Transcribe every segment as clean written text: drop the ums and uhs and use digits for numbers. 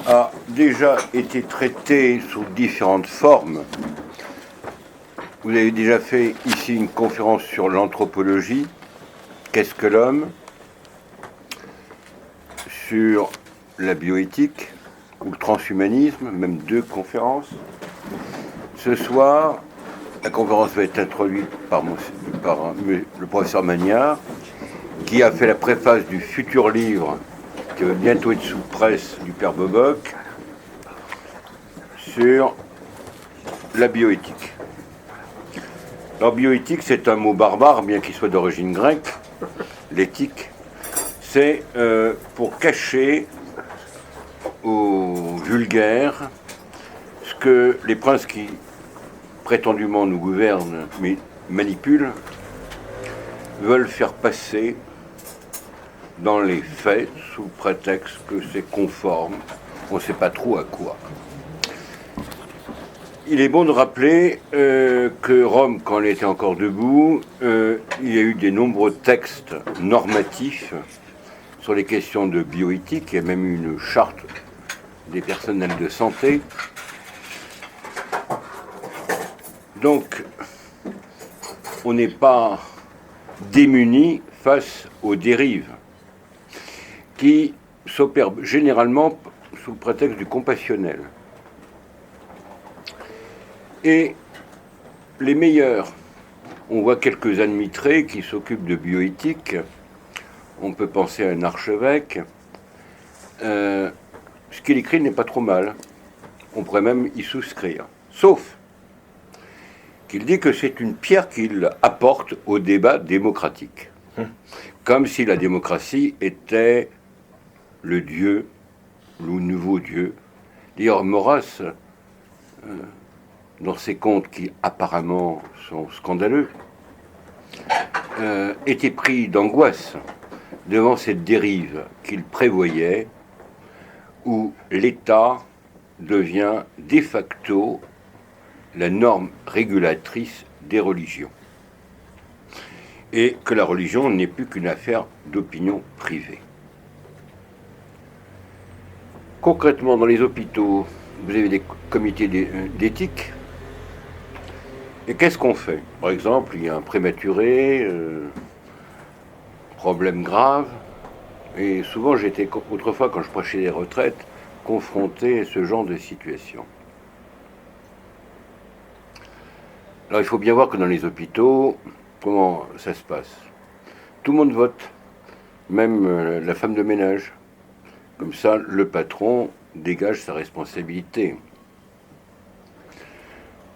a déjà été traité sous différentes formes. Vous avez déjà fait ici une conférence sur l'anthropologie, qu'est-ce que l'homme, sur la bioéthique ou le transhumanisme, même 2 conférences. Ce soir, la conférence va être introduite par le professeur Magnard, qui a fait la préface du futur livre qui va bientôt être sous presse du père Boboc sur la bioéthique. Alors bioéthique, c'est un mot barbare, bien qu'il soit d'origine grecque. L'éthique, c'est pour cacher aux vulgaires ce que les princes qui prétendument nous gouvernent mais manipulent veulent faire passer dans les faits sous prétexte que c'est conforme, on ne sait pas trop à quoi. Il est bon de rappeler que Rome, quand elle était encore debout, il y a eu des nombreux textes normatifs sur les questions de bioéthique. Il y a même eu une charte des personnels de santé. Donc, on n'est pas démuni face aux dérives qui s'opèrent généralement sous le prétexte du compassionnel. Et les meilleurs, on voit quelques administrés qui s'occupent de bioéthique, on peut penser à un archevêque, ce qu'il écrit n'est pas trop mal, on pourrait même y souscrire, sauf qu'il dit que c'est une pierre qu'il apporte au débat démocratique, comme si la démocratie était le Dieu, le nouveau Dieu. D'ailleurs, Maurras, dans ses contes qui apparemment sont scandaleux, était pris d'angoisse devant cette dérive qu'il prévoyait, où l'État devient de facto la norme régulatrice des religions, et que la religion n'est plus qu'une affaire d'opinion privée. Concrètement, dans les hôpitaux, vous avez des comités d'éthique. Et qu'est-ce qu'on fait? Par exemple, il y a un prématuré, problème grave, et souvent j'étais, autrefois quand je prêchais les retraites, confronté à ce genre de situation. Alors il faut bien voir que dans les hôpitaux, comment ça se passe? Tout le monde vote, même la femme de ménage. Comme ça, le patron dégage sa responsabilité.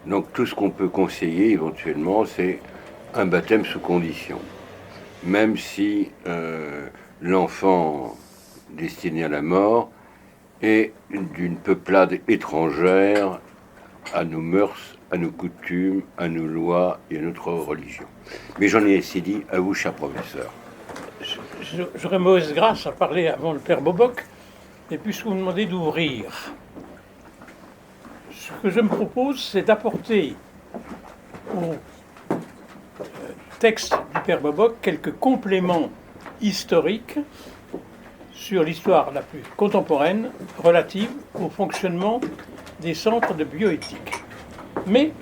Donc tout ce qu'on peut conseiller éventuellement, c'est un baptême sous condition. Même si l'enfant destiné à la mort est d'une peuplade étrangère à nos mœurs, à nos coutumes, à nos lois et à notre religion. Mais j'en ai assez dit, à vous, cher professeur. J'aurais mauvaise grâce à parler avant le père Boboc, et puisque vous me demandez d'ouvrir, ce que je me propose, c'est d'apporter au texte du père Boboc quelques compléments historiques sur l'histoire la plus contemporaine relative au fonctionnement des centres de bioéthique. Mais,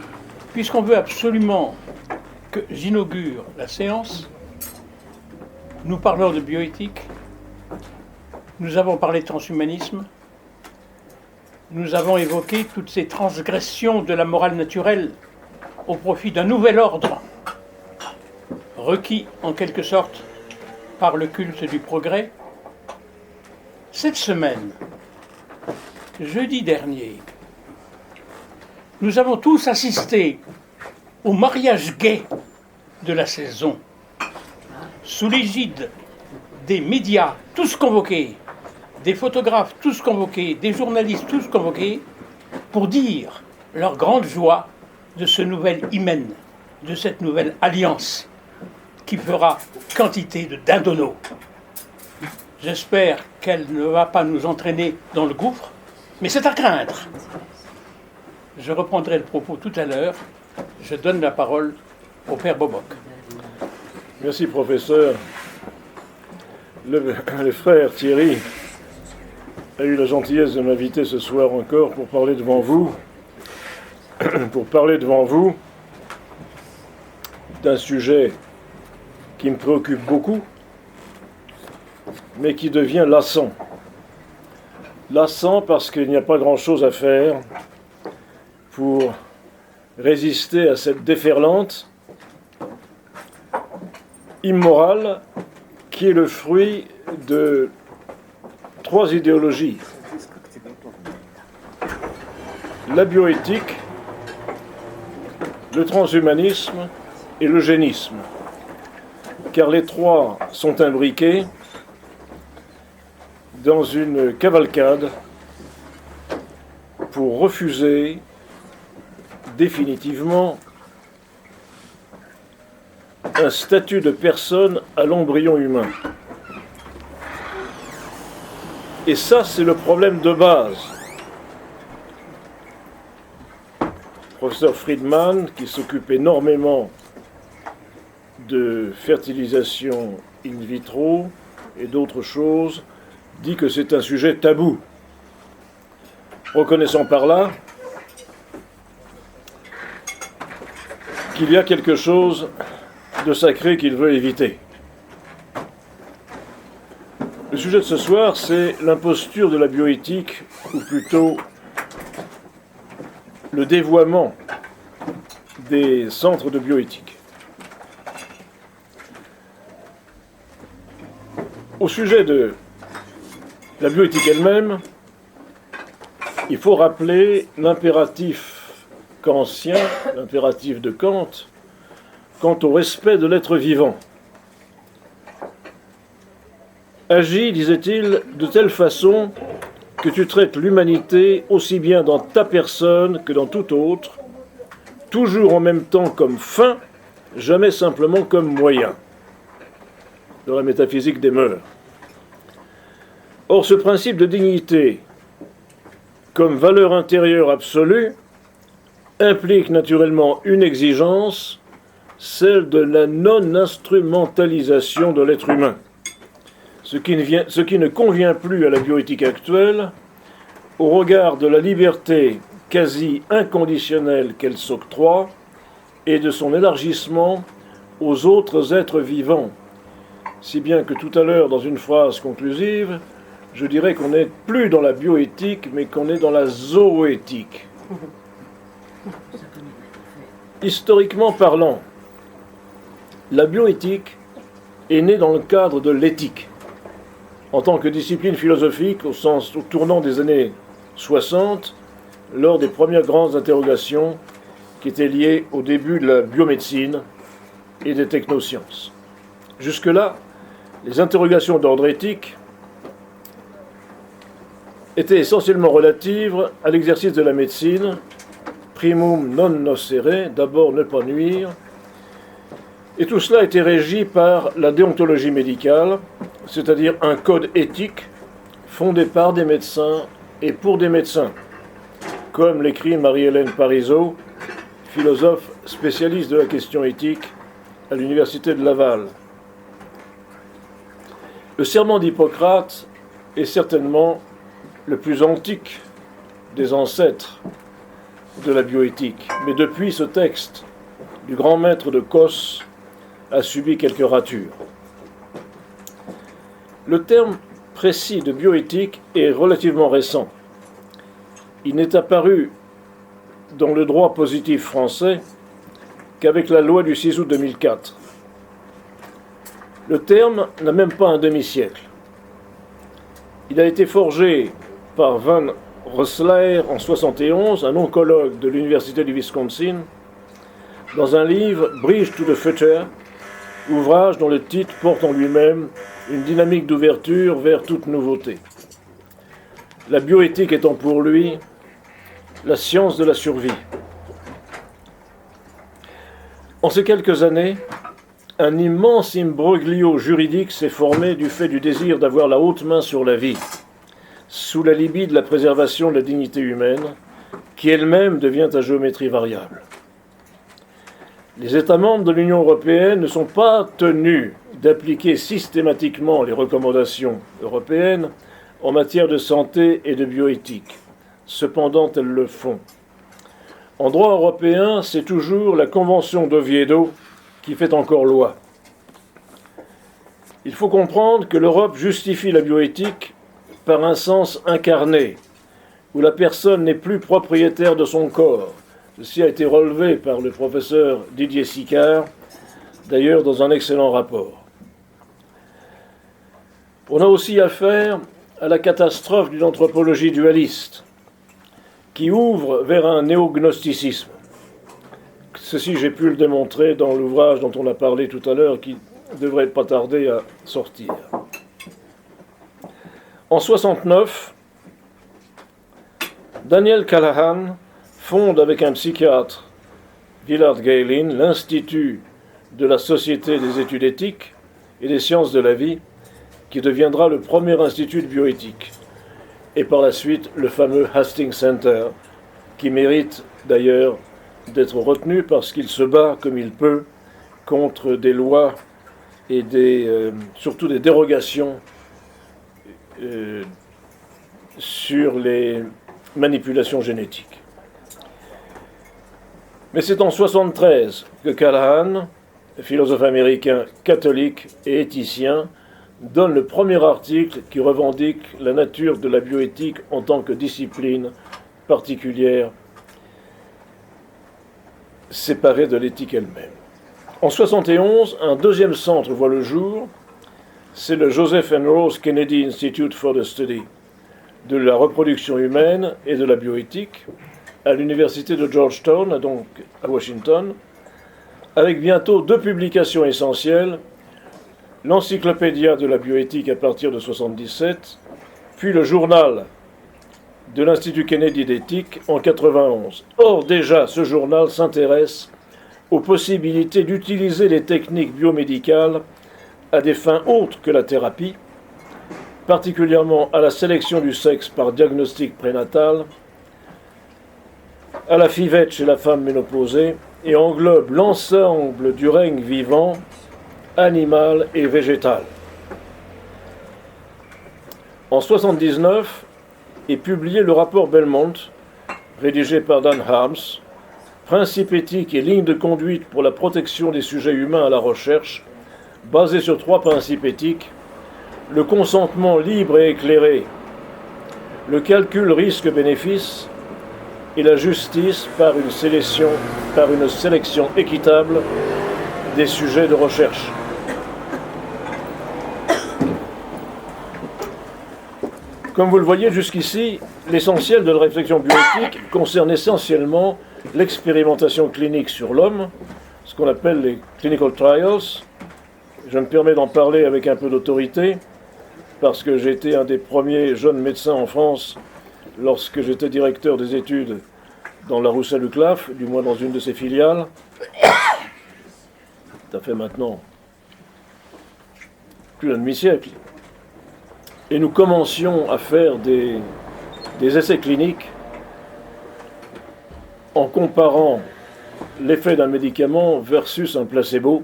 puisqu'on veut absolument que j'inaugure la séance, nous parlons de bioéthique, nous avons parlé de transhumanisme, nous avons évoqué toutes ces transgressions de la morale naturelle au profit d'un nouvel ordre, requis en quelque sorte par le culte du progrès. Cette semaine, jeudi dernier, nous avons tous assisté au mariage gai de la saison, sous l'égide des médias tous convoqués, des photographes tous convoqués, des journalistes tous convoqués, pour dire leur grande joie de ce nouvel hymen, de cette nouvelle alliance qui fera quantité de dindonneaux. J'espère qu'elle ne va pas nous entraîner dans le gouffre, mais c'est à craindre. Je reprendrai le propos tout à l'heure. Je donne la parole au père Boboc. Merci, professeur. Le frère Thierry a eu la gentillesse de m'inviter ce soir encore pour parler devant vous, d'un sujet qui me préoccupe beaucoup, mais qui devient lassant. Lassant parce qu'il n'y a pas grand-chose à faire pour résister à cette déferlante immorale qui est le fruit de 3 idéologies. La bioéthique, le transhumanisme et l'eugénisme. Car les 3 sont imbriqués dans une cavalcade pour refuser définitivement un statut de personne à l'embryon humain. Et ça, c'est le problème de base. Le professeur Friedman, qui s'occupe énormément de fertilisation in vitro et d'autres choses, dit que c'est un sujet tabou. Reconnaissant par là qu'il y a quelque chose de sacré qu'il veut éviter. Le sujet de ce soir, c'est l'imposture de la bioéthique, ou plutôt le dévoiement des centres de bioéthique. Au sujet de la bioéthique elle-même, il faut rappeler l'impératif kantien, l'impératif de Kant, quant au respect de l'être vivant. Agis, disait-il, de telle façon que tu traites l'humanité aussi bien dans ta personne que dans toute autre, toujours en même temps comme fin, jamais simplement comme moyen, dans la métaphysique des mœurs. Or, ce principe de dignité, comme valeur intérieure absolue, implique naturellement une exigence, celle de la non-instrumentalisation de l'être humain. Ce qui ne convient plus à la bioéthique actuelle, au regard de la liberté quasi inconditionnelle qu'elle s'octroie et de son élargissement aux autres êtres vivants. Si bien que tout à l'heure, dans une phrase conclusive, je dirais qu'on n'est plus dans la bioéthique, mais qu'on est dans la zooéthique. Historiquement parlant, la bioéthique est née dans le cadre de l'éthique. En tant que discipline philosophique, au tournant des années 60, lors des premières grandes interrogations qui étaient liées au début de la biomédecine et des technosciences. Jusque-là, les interrogations d'ordre éthique étaient essentiellement relatives à l'exercice de la médecine, primum non nocere, d'abord ne pas nuire, et tout cela était régi par la déontologie médicale, c'est-à-dire un code éthique fondé par des médecins et pour des médecins, comme l'écrit Marie-Hélène Parizeau, philosophe spécialiste de la question éthique à l'université de Laval. Le serment d'Hippocrate est certainement le plus antique des ancêtres de la bioéthique, mais depuis ce texte du grand maître de Kos a subi quelques ratures. Le terme précis de bioéthique est relativement récent. Il n'est apparu dans le droit positif français qu'avec la loi du 6 août 2004. Le terme n'a même pas un demi-siècle. Il a été forgé par Van Rensselaer en 1971, un oncologue de l'université du Wisconsin, dans un livre « Bridge to the Future », ouvrage dont le titre porte en lui-même une dynamique d'ouverture vers toute nouveauté. La bioéthique étant pour lui la science de la survie. En ces quelques années, un immense imbroglio juridique s'est formé du fait du désir d'avoir la haute main sur la vie, sous l'alibi de la préservation de la dignité humaine, qui elle-même devient à géométrie variable. Les États membres de l'Union européenne ne sont pas tenus d'appliquer systématiquement les recommandations européennes en matière de santé et de bioéthique. Cependant, elles le font. En droit européen, c'est toujours la Convention d'Oviedo qui fait encore loi. Il faut comprendre que l'Europe justifie la bioéthique par un sens incarné, où la personne n'est plus propriétaire de son corps. Ceci a été relevé par le professeur Didier Sicard, d'ailleurs dans un excellent rapport. On a aussi affaire à la catastrophe d'une anthropologie dualiste, qui ouvre vers un néognosticisme. Ceci, j'ai pu le démontrer dans l'ouvrage dont on a parlé tout à l'heure, qui devrait pas tarder à sortir. En 1969, Daniel Callahan fonde avec un psychiatre, Willard Gaylin, l'Institut de la Société des études éthiques et des sciences de la vie, qui deviendra le premier institut de bioéthique, et par la suite le fameux Hastings Center, qui mérite d'ailleurs d'être retenu parce qu'il se bat comme il peut contre des lois et surtout des dérogations sur les manipulations génétiques. Mais c'est en 1973 que Callahan, philosophe américain catholique et éthicien, donne le premier article qui revendique la nature de la bioéthique en tant que discipline particulière séparée de l'éthique elle-même. En 1971, un deuxième centre voit le jour, c'est le Joseph and Rose Kennedy Institute for the Study de la reproduction humaine et de la bioéthique à l'université de Georgetown, donc à Washington, avec bientôt 2 publications essentielles, l'Encyclopédia de la bioéthique à partir de 1977, puis le journal de l'Institut Kennedy d'éthique en 1991. Or, déjà, ce journal s'intéresse aux possibilités d'utiliser les techniques biomédicales à des fins autres que la thérapie, particulièrement à la sélection du sexe par diagnostic prénatal, à la FIVET chez la femme ménopausée, et englobe l'ensemble du règne vivant, animal et végétal. En 1979 est publié le rapport Belmont, rédigé par Dan Harms, Principes éthiques et lignes de conduite pour la protection des sujets humains à la recherche, basé sur 3 principes éthiques: le consentement libre et éclairé, le calcul risque-bénéfice et la justice par une sélection équitable des sujets de recherche. Comme vous le voyez jusqu'ici, l'essentiel de la réflexion bioéthique concerne essentiellement l'expérimentation clinique sur l'homme, ce qu'on appelle les clinical trials. Je me permets d'en parler avec un peu d'autorité, parce que j'ai été un des premiers jeunes médecins en France lorsque j'étais directeur des études dans la Roussel-Uclaf, du moins dans une de ses filiales. Ça fait maintenant plus d'un demi-siècle. Et nous commencions à faire des essais cliniques en comparant l'effet d'un médicament versus un placebo.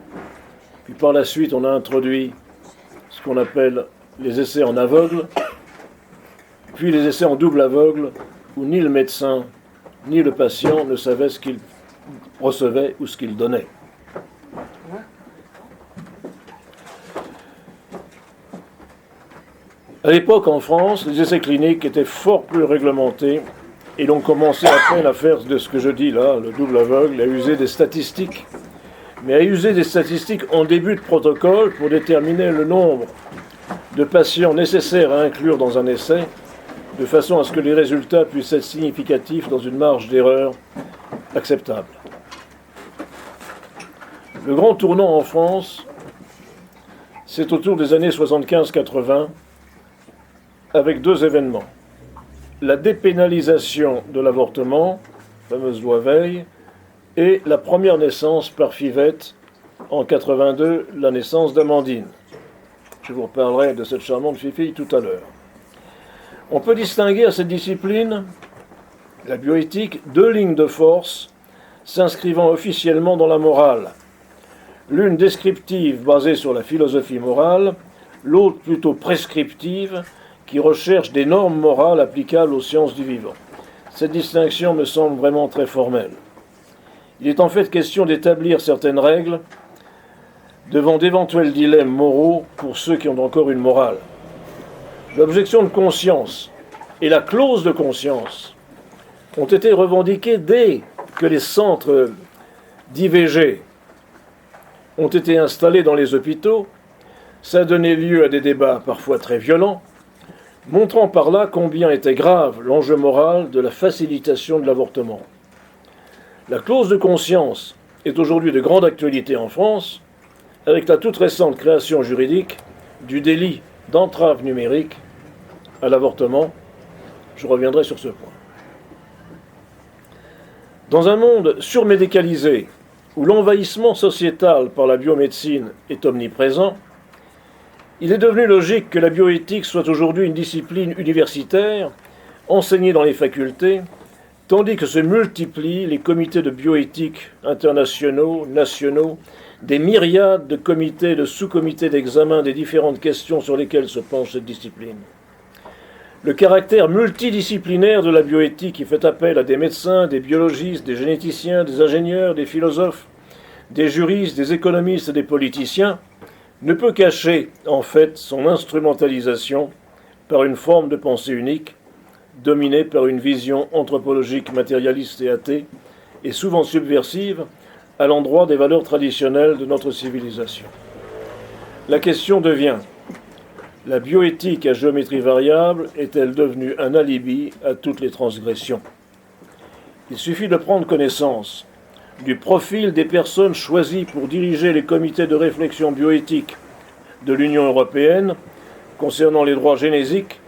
Puis par la suite, on a introduit ce qu'on appelle les essais en aveugle, puis les essais en double aveugle, où ni le médecin ni le patient ne savait ce qu'il recevait ou ce qu'il donnait. À l'époque, en France, les essais cliniques étaient fort plus réglementés et l'on commençait à peine à faire de ce que je dis là, le double aveugle, à user des statistiques. Mais à user des statistiques en début de protocole pour déterminer le nombre de patients nécessaires à inclure dans un essai, de façon à ce que les résultats puissent être significatifs dans une marge d'erreur acceptable. Le grand tournant en France, c'est autour des années 75-80, avec 2 événements. La dépénalisation de l'avortement, fameuse loi Veil, et la première naissance par FIVET, en 82, la naissance d'Amandine. Je vous reparlerai de cette charmante fille tout à l'heure. On peut distinguer à cette discipline, la bioéthique, 2 lignes de force s'inscrivant officiellement dans la morale. L'une descriptive basée sur la philosophie morale, l'autre plutôt prescriptive, qui recherche des normes morales applicables aux sciences du vivant. Cette distinction me semble vraiment très formelle. Il est en fait question d'établir certaines règles devant d'éventuels dilemmes moraux pour ceux qui ont encore une morale. L'objection de conscience et la clause de conscience ont été revendiquées dès que les centres d'IVG ont été installés dans les hôpitaux. Ça a donné lieu à des débats parfois très violents, montrant par là combien était grave l'enjeu moral de la facilitation de l'avortement. La clause de conscience est aujourd'hui de grande actualité en France, avec la toute récente création juridique du délit d'entrave numérique à l'avortement. Je reviendrai sur ce point. Dans un monde surmédicalisé, où l'envahissement sociétal par la biomédecine est omniprésent, il est devenu logique que la bioéthique soit aujourd'hui une discipline universitaire, enseignée dans les facultés, tandis que se multiplient les comités de bioéthique internationaux, nationaux, des myriades de comités et de sous-comités d'examen des différentes questions sur lesquelles se penche cette discipline. Le caractère multidisciplinaire de la bioéthique qui fait appel à des médecins, des biologistes, des généticiens, des ingénieurs, des philosophes, des juristes, des économistes et des politiciens ne peut cacher, en fait, son instrumentalisation par une forme de pensée unique, dominée par une vision anthropologique matérialiste et athée, et souvent subversive à l'endroit des valeurs traditionnelles de notre civilisation. La question devient: la bioéthique à géométrie variable est-elle devenue un alibi à toutes les transgressions? Il suffit de prendre connaissance du profil des personnes choisies pour diriger les comités de réflexion bioéthique de l'Union européenne concernant les droits génésiques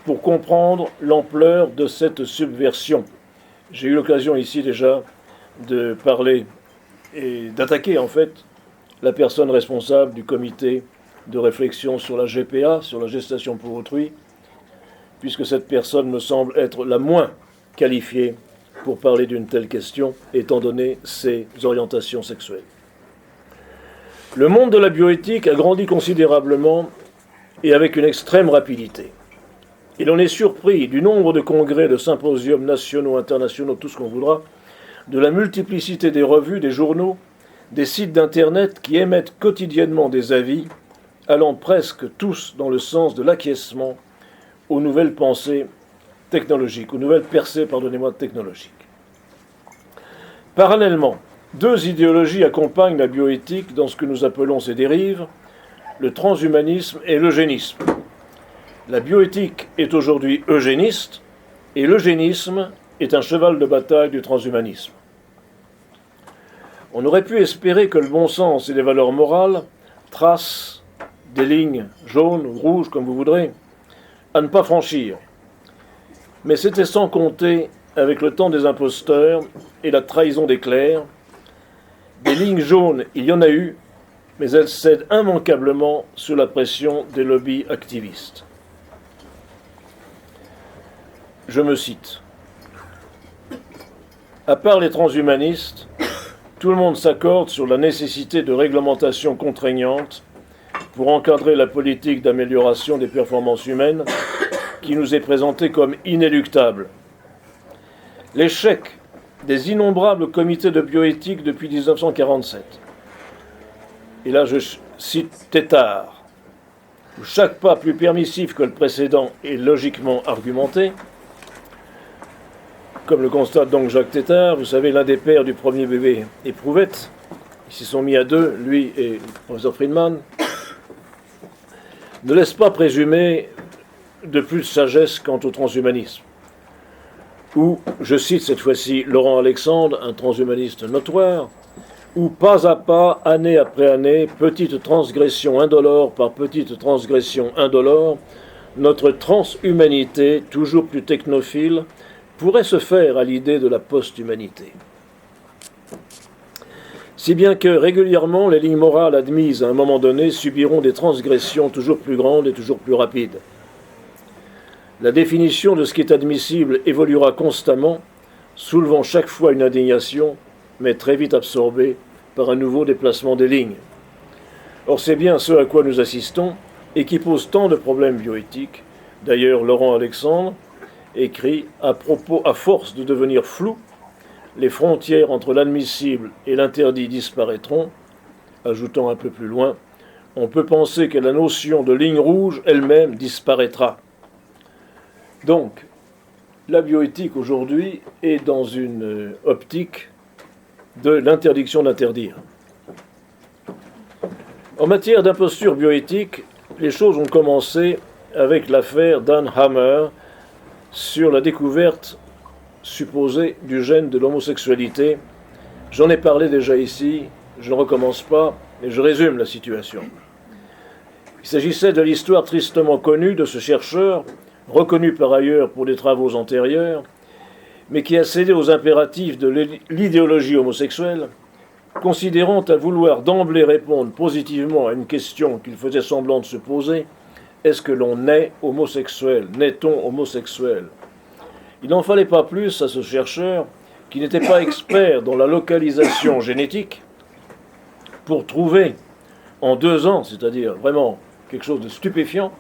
pour comprendre l'ampleur de cette subversion. J'ai eu l'occasion ici déjà de parler et d'attaquer en fait la personne responsable du comité de réflexion sur la GPA, sur la gestation pour autrui, puisque cette personne me semble être la moins qualifiée pour parler d'une telle question, étant donné ses orientations sexuelles. Le monde de la bioéthique a grandi considérablement et avec une extrême rapidité. Et l'on est surpris du nombre de congrès, de symposiums nationaux, internationaux, tout ce qu'on voudra, de la multiplicité des revues, des journaux, des sites d'Internet qui émettent quotidiennement des avis allant presque tous dans le sens de l'acquiescement aux nouvelles pensées technologiques, aux nouvelles percées, technologiques. Parallèlement, deux idéologies accompagnent la bioéthique dans ce que nous appelons ses dérives, le transhumanisme et l'eugénisme. La bioéthique est aujourd'hui eugéniste et l'eugénisme est un cheval de bataille du transhumanisme. On aurait pu espérer que le bon sens et les valeurs morales tracent des lignes jaunes ou rouges, comme vous voudrez, à ne pas franchir. Mais c'était sans compter avec le temps des imposteurs et la trahison des clercs. Des lignes jaunes, il y en a eu, mais elles cèdent immanquablement sous la pression des lobbies activistes. Je me cite. À part les transhumanistes, tout le monde s'accorde sur la nécessité de réglementations contraignantes pour encadrer la politique d'amélioration des performances humaines qui nous est présentée comme inéluctable. L'échec des innombrables comités de bioéthique depuis 1947. Et là je cite Tétart, où chaque pas plus permissif que le précédent est logiquement argumenté, comme le constate donc Jacques Tétart, vous savez, l'un des pères du premier bébé éprouvette. Ils s'y sont mis à deux, lui et le professeur Friedman, ne laisse pas présumer de plus de sagesse quant au transhumanisme. Ou, je cite cette fois-ci Laurent Alexandre, un transhumaniste notoire, où pas à pas, année après année, petite transgression indolore par petite transgression indolore, notre transhumanité, toujours plus technophile, pourrait se faire à l'idée de la post-humanité. Si bien que régulièrement les lignes morales admises à un moment donné subiront des transgressions toujours plus grandes et toujours plus rapides. La définition de ce qui est admissible évoluera constamment, soulevant chaque fois une indignation, mais très vite absorbée par un nouveau déplacement des lignes. Or c'est bien ce à quoi nous assistons et qui pose tant de problèmes bioéthiques, D'ailleurs, Laurent Alexandre écrit « À force de devenir flou, les frontières entre l'admissible et l'interdit disparaîtront », ajoutant un peu plus loin « On peut penser que la notion de ligne rouge elle-même disparaîtra ». Donc, la bioéthique aujourd'hui est dans une optique de l'interdiction d'interdire. En matière d'imposture bioéthique, les choses ont commencé avec l'affaire Dan Hammer sur la découverte supposée du gène de l'homosexualité. J'en ai parlé déjà ici, je ne recommence pas, et je résume la situation. Il s'agissait de l'histoire tristement connue de ce chercheur, reconnu par ailleurs pour des travaux antérieurs, mais qui a cédé aux impératifs de l'idéologie homosexuelle, considérant à vouloir d'emblée répondre positivement à une question qu'il faisait semblant de se poser: est-ce que l'on naît homosexuel? Naît-on homosexuel? Il n'en fallait pas plus à ce chercheur, qui n'était pas expert dans la localisation génétique, pour trouver en 2 ans, c'est-à-dire vraiment quelque chose de stupéfiant,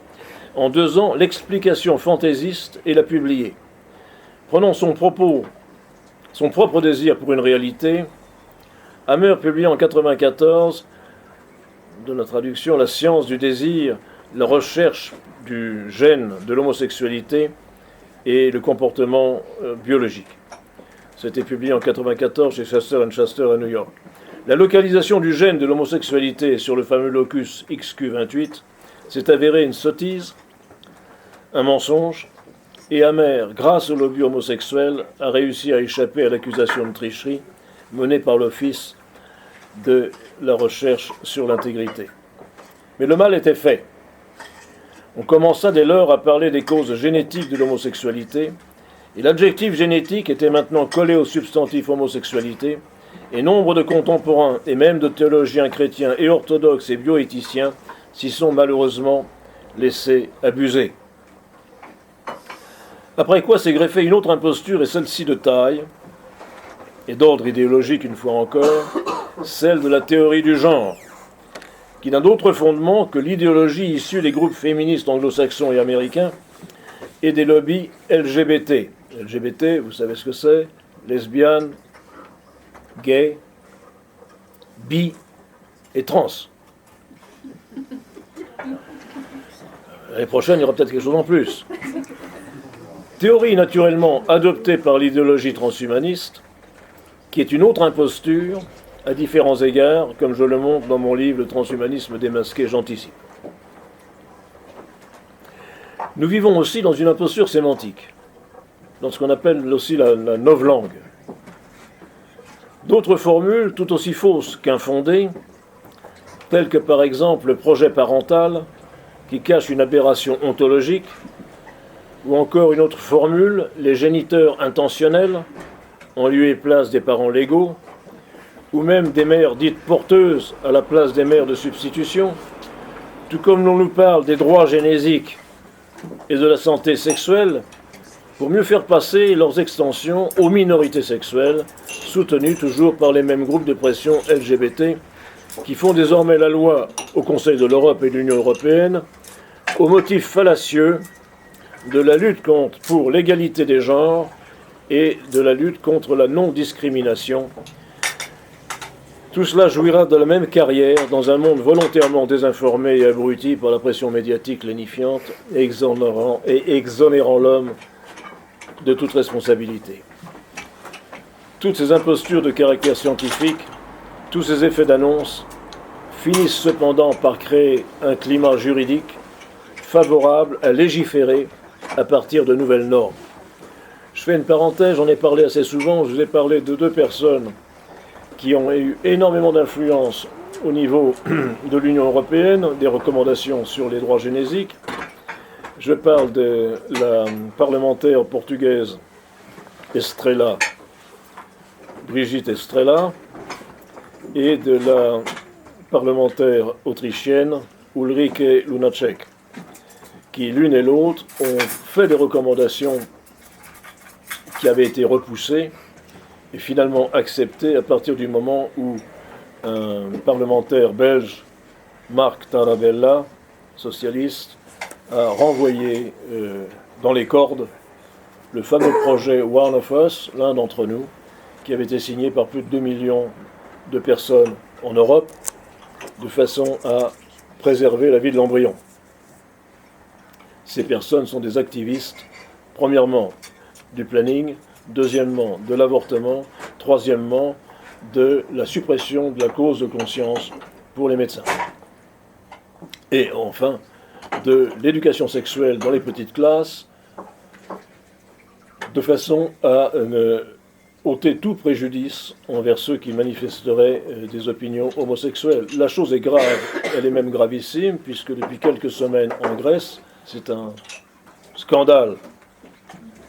en 2 ans, l'explication fantaisiste et la publier. Prenons son propos, son propre désir pour une réalité. Hammer publie en 1994, de la traduction, La science du désir, la recherche du gène de l'homosexualité et le comportement biologique. C'était publié en 1994 chez Shuster & Shuster à New York. La localisation du gène de l'homosexualité sur le fameux locus XQ28 s'est avérée une sottise, un mensonge, et Hammer, grâce au lobby homosexuel, a réussi à échapper à l'accusation de tricherie menée par l'Office de la recherche sur l'intégrité. Mais le mal était fait. On commença dès lors à parler des causes génétiques de l'homosexualité, et l'adjectif génétique était maintenant collé au substantif homosexualité, et nombre de contemporains, et même de théologiens chrétiens et orthodoxes et bioéthiciens, s'y sont malheureusement laissés abuser. Après quoi s'est greffée une autre imposture, et celle-ci de taille, et d'ordre idéologique une fois encore, celle de la théorie du genre, qui n'a d'autre fondement que l'idéologie issue des groupes féministes anglo-saxons et américains et des lobbies LGBT. LGBT, vous savez ce que c'est? Lesbiennes, gays, bi et trans. L'année prochaine, il y aura peut-être quelque chose en plus. Théorie naturellement adoptée par l'idéologie transhumaniste, qui est une autre imposture, à différents égards, comme je le montre dans mon livre « Le transhumanisme démasqué », j'anticipe. Nous vivons aussi dans une imposture sémantique, dans ce qu'on appelle aussi la novlangue. D'autres formules, tout aussi fausses qu'infondées, telles que par exemple le projet parental, qui cache une aberration ontologique, ou encore une autre formule, les géniteurs intentionnels, en lieu et place des parents légaux, ou même des mères dites porteuses à la place des mères de substitution, tout comme l'on nous parle des droits génésiques et de la santé sexuelle, pour mieux faire passer leurs extensions aux minorités sexuelles, soutenues toujours par les mêmes groupes de pression LGBT, qui font désormais la loi au Conseil de l'Europe et de l'Union européenne, au motif fallacieux de la lutte pour l'égalité des genres et de la lutte contre la non-discrimination. Tout cela jouira de la même carrière dans un monde volontairement désinformé et abruti par la pression médiatique lénifiante et exonérant l'homme de toute responsabilité. Toutes ces impostures de caractère scientifique, tous ces effets d'annonce, finissent cependant par créer un climat juridique favorable à légiférer à partir de nouvelles normes. Je fais une parenthèse, j'en ai parlé assez souvent, je vous ai parlé de 2 personnes qui ont eu énormément d'influence au niveau de l'Union européenne, des recommandations sur les droits génésiques. Je parle de la parlementaire portugaise Estrela, Brigitte Estrela, et de la parlementaire autrichienne Ulrike Lunacek, qui l'une et l'autre ont fait des recommandations qui avaient été repoussées et finalement acceptées à partir du moment où un parlementaire belge, Marc Tarabella, socialiste, a renvoyé dans les cordes le fameux projet One of Us, l'un d'entre nous, qui avait été signé par plus de 2 millions de personnes en Europe, de façon à préserver la vie de l'embryon. Ces personnes sont des activistes, premièrement, du planning, deuxièmement, de l'avortement, troisièmement, de la suppression de la clause de conscience pour les médecins. Et enfin, de l'éducation sexuelle dans les petites classes, de façon à ôter tout préjudice envers ceux qui manifesteraient des opinions homosexuelles. La chose est grave, elle est même gravissime, puisque depuis quelques semaines en Grèce, c'est un scandale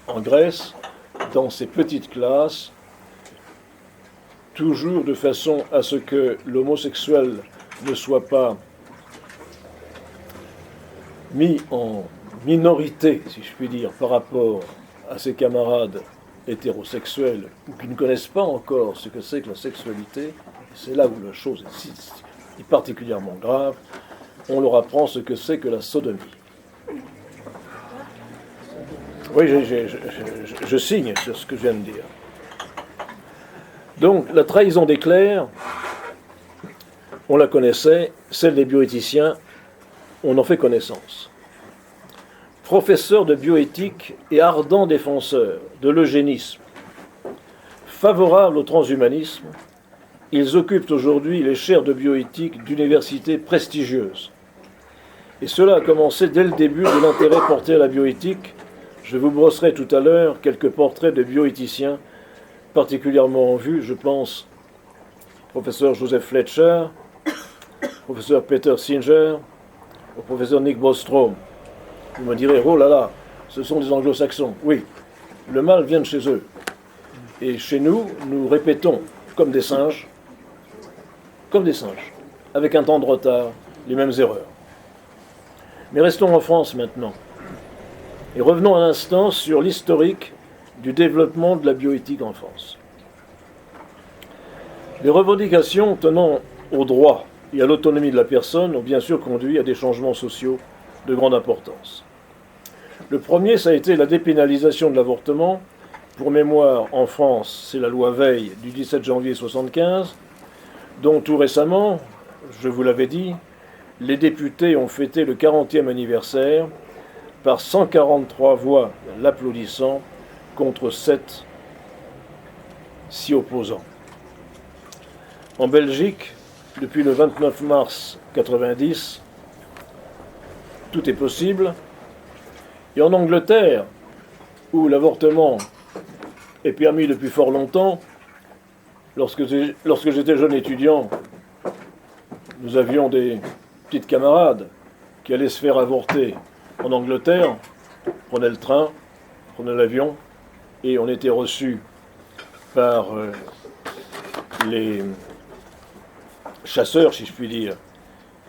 en Grèce, dans ces petites classes, toujours de façon à ce que l'homosexuel ne soit pas mis en minorité, si je puis dire, par rapport à ses camarades hétérosexuels ou qui ne connaissent pas encore ce que c'est que la sexualité. C'est là où la chose est particulièrement grave. On leur apprend ce que c'est que la sodomie. Oui, je signe sur ce que je viens de dire. Donc, la trahison des clercs, on la connaissait, celle des bioéthiciens, on en fait connaissance. Professeurs de bioéthique et ardents défenseurs de l'eugénisme, favorables au transhumanisme, ils occupent aujourd'hui les chaires de bioéthique d'universités prestigieuses. Et cela a commencé dès le début de l'intérêt porté à la bioéthique. Je vous brosserai tout à l'heure quelques portraits de bioéthiciens particulièrement en vue, je pense au professeur Joseph Fletcher, au professeur Peter Singer, au professeur Nick Bostrom. Vous me direz, oh là là, ce sont des anglo-saxons. Oui, le mal vient de chez eux. Et chez nous, nous répétons, comme des singes, avec un temps de retard, les mêmes erreurs. Mais restons en France maintenant. Et revenons un instant sur l'historique du développement de la bioéthique en France. Les revendications tenant au droit et à l'autonomie de la personne ont bien sûr conduit à des changements sociaux de grande importance. Le premier, ça a été la dépénalisation de l'avortement. Pour mémoire, en France, c'est la loi Veil du 17 janvier 1975, dont tout récemment, je vous l'avais dit, les députés ont fêté le 40e anniversaire par 143 voix l'applaudissant contre 7 s'y opposant. En Belgique, depuis le 29 mars 1990, tout est possible. Et en Angleterre, où l'avortement est permis depuis fort longtemps, lorsque j'étais jeune étudiant, nous avions des petites camarades qui allaient se faire avorter en Angleterre, prenaient le train, prenaient l'avion, et on était reçus par les chasseurs, si je puis dire,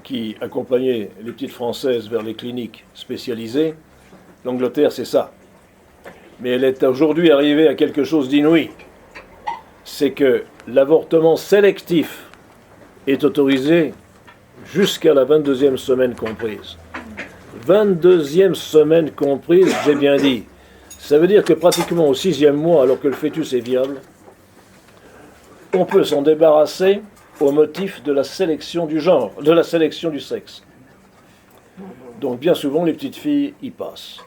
qui accompagnaient les petites Françaises vers les cliniques spécialisées. L'Angleterre, c'est ça. Mais elle est aujourd'hui arrivée à quelque chose d'inouï. C'est que l'avortement sélectif est autorisé jusqu'à la 22e semaine comprise. 22e semaine comprise, j'ai bien dit. Ça veut dire que pratiquement au 6e mois, alors que le fœtus est viable, on peut s'en débarrasser au motif de la sélection du genre, de la sélection du sexe. Donc bien souvent, les petites filles y passent.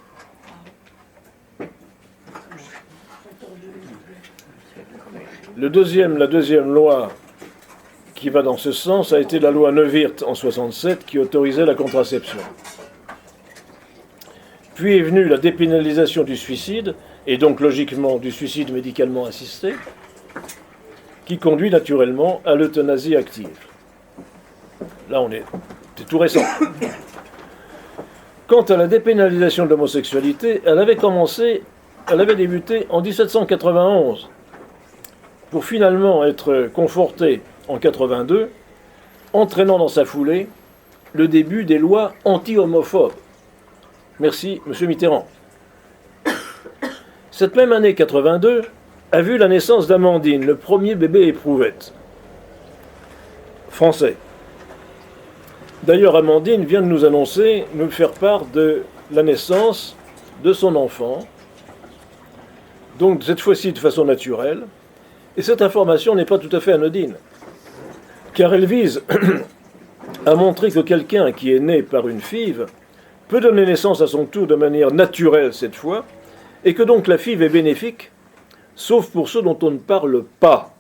La deuxième loi qui va dans ce sens a été la loi Neuwirth en 67 qui autorisait la contraception. Puis est venue la dépénalisation du suicide, et donc logiquement du suicide médicalement assisté, qui conduit naturellement à l'euthanasie active. Là, c'est tout récent. Quant à la dépénalisation de l'homosexualité, elle avait débuté en 1791, pour finalement être confortée en 82, entraînant dans sa foulée le début des lois anti-homophobes. Merci, M. Mitterrand. Cette même année 82 a vu la naissance d'Amandine, le premier bébé éprouvette, français. D'ailleurs, Amandine vient de nous annoncer, nous faire part de la naissance de son enfant, donc cette fois-ci de façon naturelle. Et cette information n'est pas tout à fait anodine, car elle vise à montrer que quelqu'un qui est né par une FIV peut donner naissance à son tour de manière naturelle cette fois, et que donc la FIV est bénéfique, sauf pour ceux dont on ne parle pas,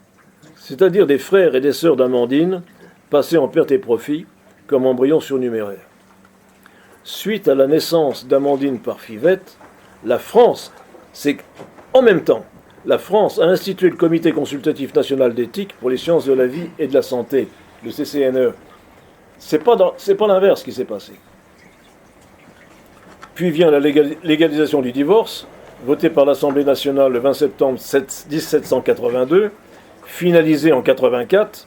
c'est-à-dire des frères et des sœurs d'Amandine, passés en perte et profit, comme embryons surnuméraires. Suite à la naissance d'Amandine par FIVette, la France, c'est en même temps, la France a institué le Comité consultatif national d'éthique pour les sciences de la vie et de la santé, le CCNE. C'est pas l'inverse qui s'est passé. Puis vient la légalisation du divorce, votée par l'Assemblée nationale le 20 septembre 1782, finalisée en 84.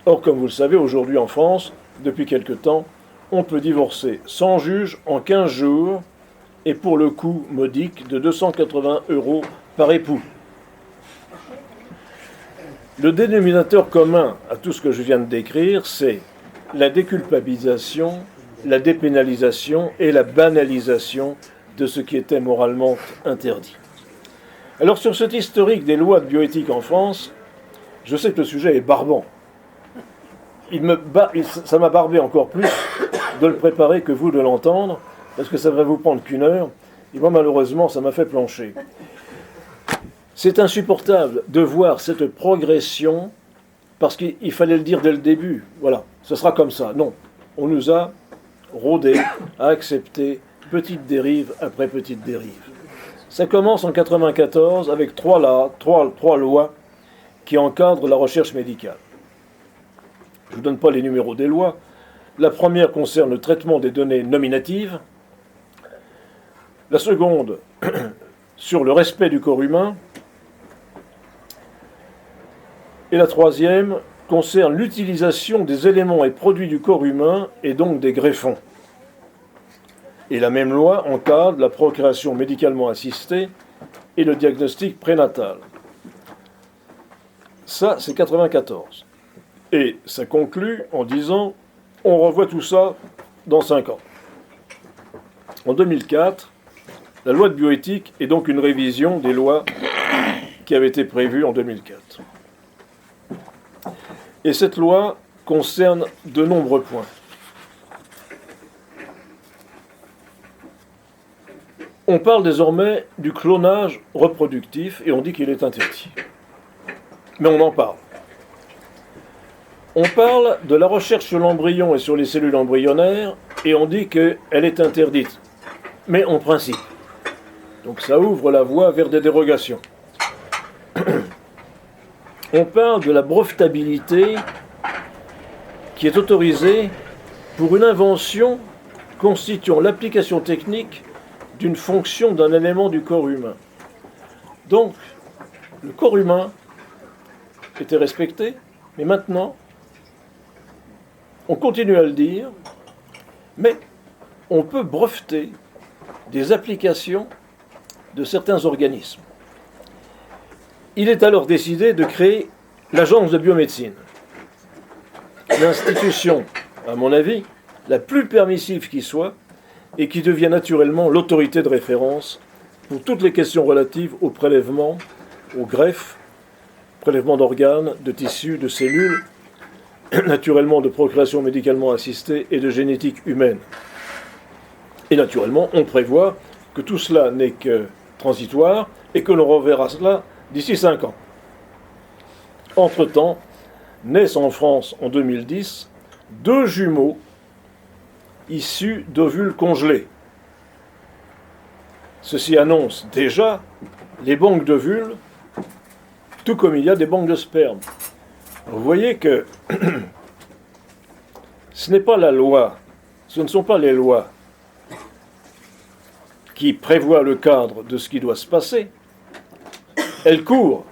Or, comme vous le savez, aujourd'hui en France, depuis quelque temps, on peut divorcer sans juge en 15 jours et pour le coût modique de 280 € par époux. Le dénominateur commun à tout ce que je viens de décrire, c'est la déculpabilisation, la dépénalisation et la banalisation de ce qui était moralement interdit. Alors sur cet historique des lois de bioéthique en France, je sais que le sujet est barbant. Ça m'a barbé encore plus de le préparer que vous de l'entendre, parce que ça va vous prendre qu'une heure, et moi malheureusement ça m'a fait plancher. C'est insupportable de voir cette progression, parce qu'il fallait le dire dès le début, voilà, ce sera comme ça. Non, on nous a rôdé à accepter petite dérive après petite dérive. Ça commence en 1994 avec trois lois qui encadrent la recherche médicale. Je ne vous donne pas les numéros des lois. La première concerne le traitement des données nominatives. La seconde, sur le respect du corps humain. Et la troisième concerne l'utilisation des éléments et produits du corps humain et donc des greffons. Et la même loi encadre la procréation médicalement assistée et le diagnostic prénatal. Ça, c'est 1994. Et ça conclut en disant « on revoit tout ça dans 5 ans ». En 2004, la loi de bioéthique est donc une révision des lois qui avaient été prévues en 2004. Et cette loi concerne de nombreux points. On parle désormais du clonage reproductif et on dit qu'il est interdit. Mais on en parle. On parle de la recherche sur l'embryon et sur les cellules embryonnaires et on dit qu'elle est interdite, mais en principe. Donc ça ouvre la voie vers des dérogations. On parle de la brevetabilité qui est autorisée pour une invention constituant l'application technique d'une fonction d'un élément du corps humain. Donc, le corps humain était respecté, mais maintenant, on continue à le dire, mais on peut breveter des applications de certains organismes. Il est alors décidé de créer l'Agence de biomédecine. L'institution, à mon avis, la plus permissive qui soit, et qui devient naturellement l'autorité de référence pour toutes les questions relatives au prélèvement, au greffe, prélèvement d'organes, de tissus, de cellules, naturellement de procréation médicalement assistée et de génétique humaine. Et naturellement, on prévoit que tout cela n'est que transitoire et que l'on reverra cela d'ici 5 ans. Entre-temps, naissent en France en 2010 2 jumeaux issus d'ovules congelés. Ceci annonce déjà les banques d'ovules, tout comme il y a des banques de sperme. Vous voyez que ce n'est pas la loi, ce ne sont pas les lois qui prévoient le cadre de ce qui doit se passer. Elles courent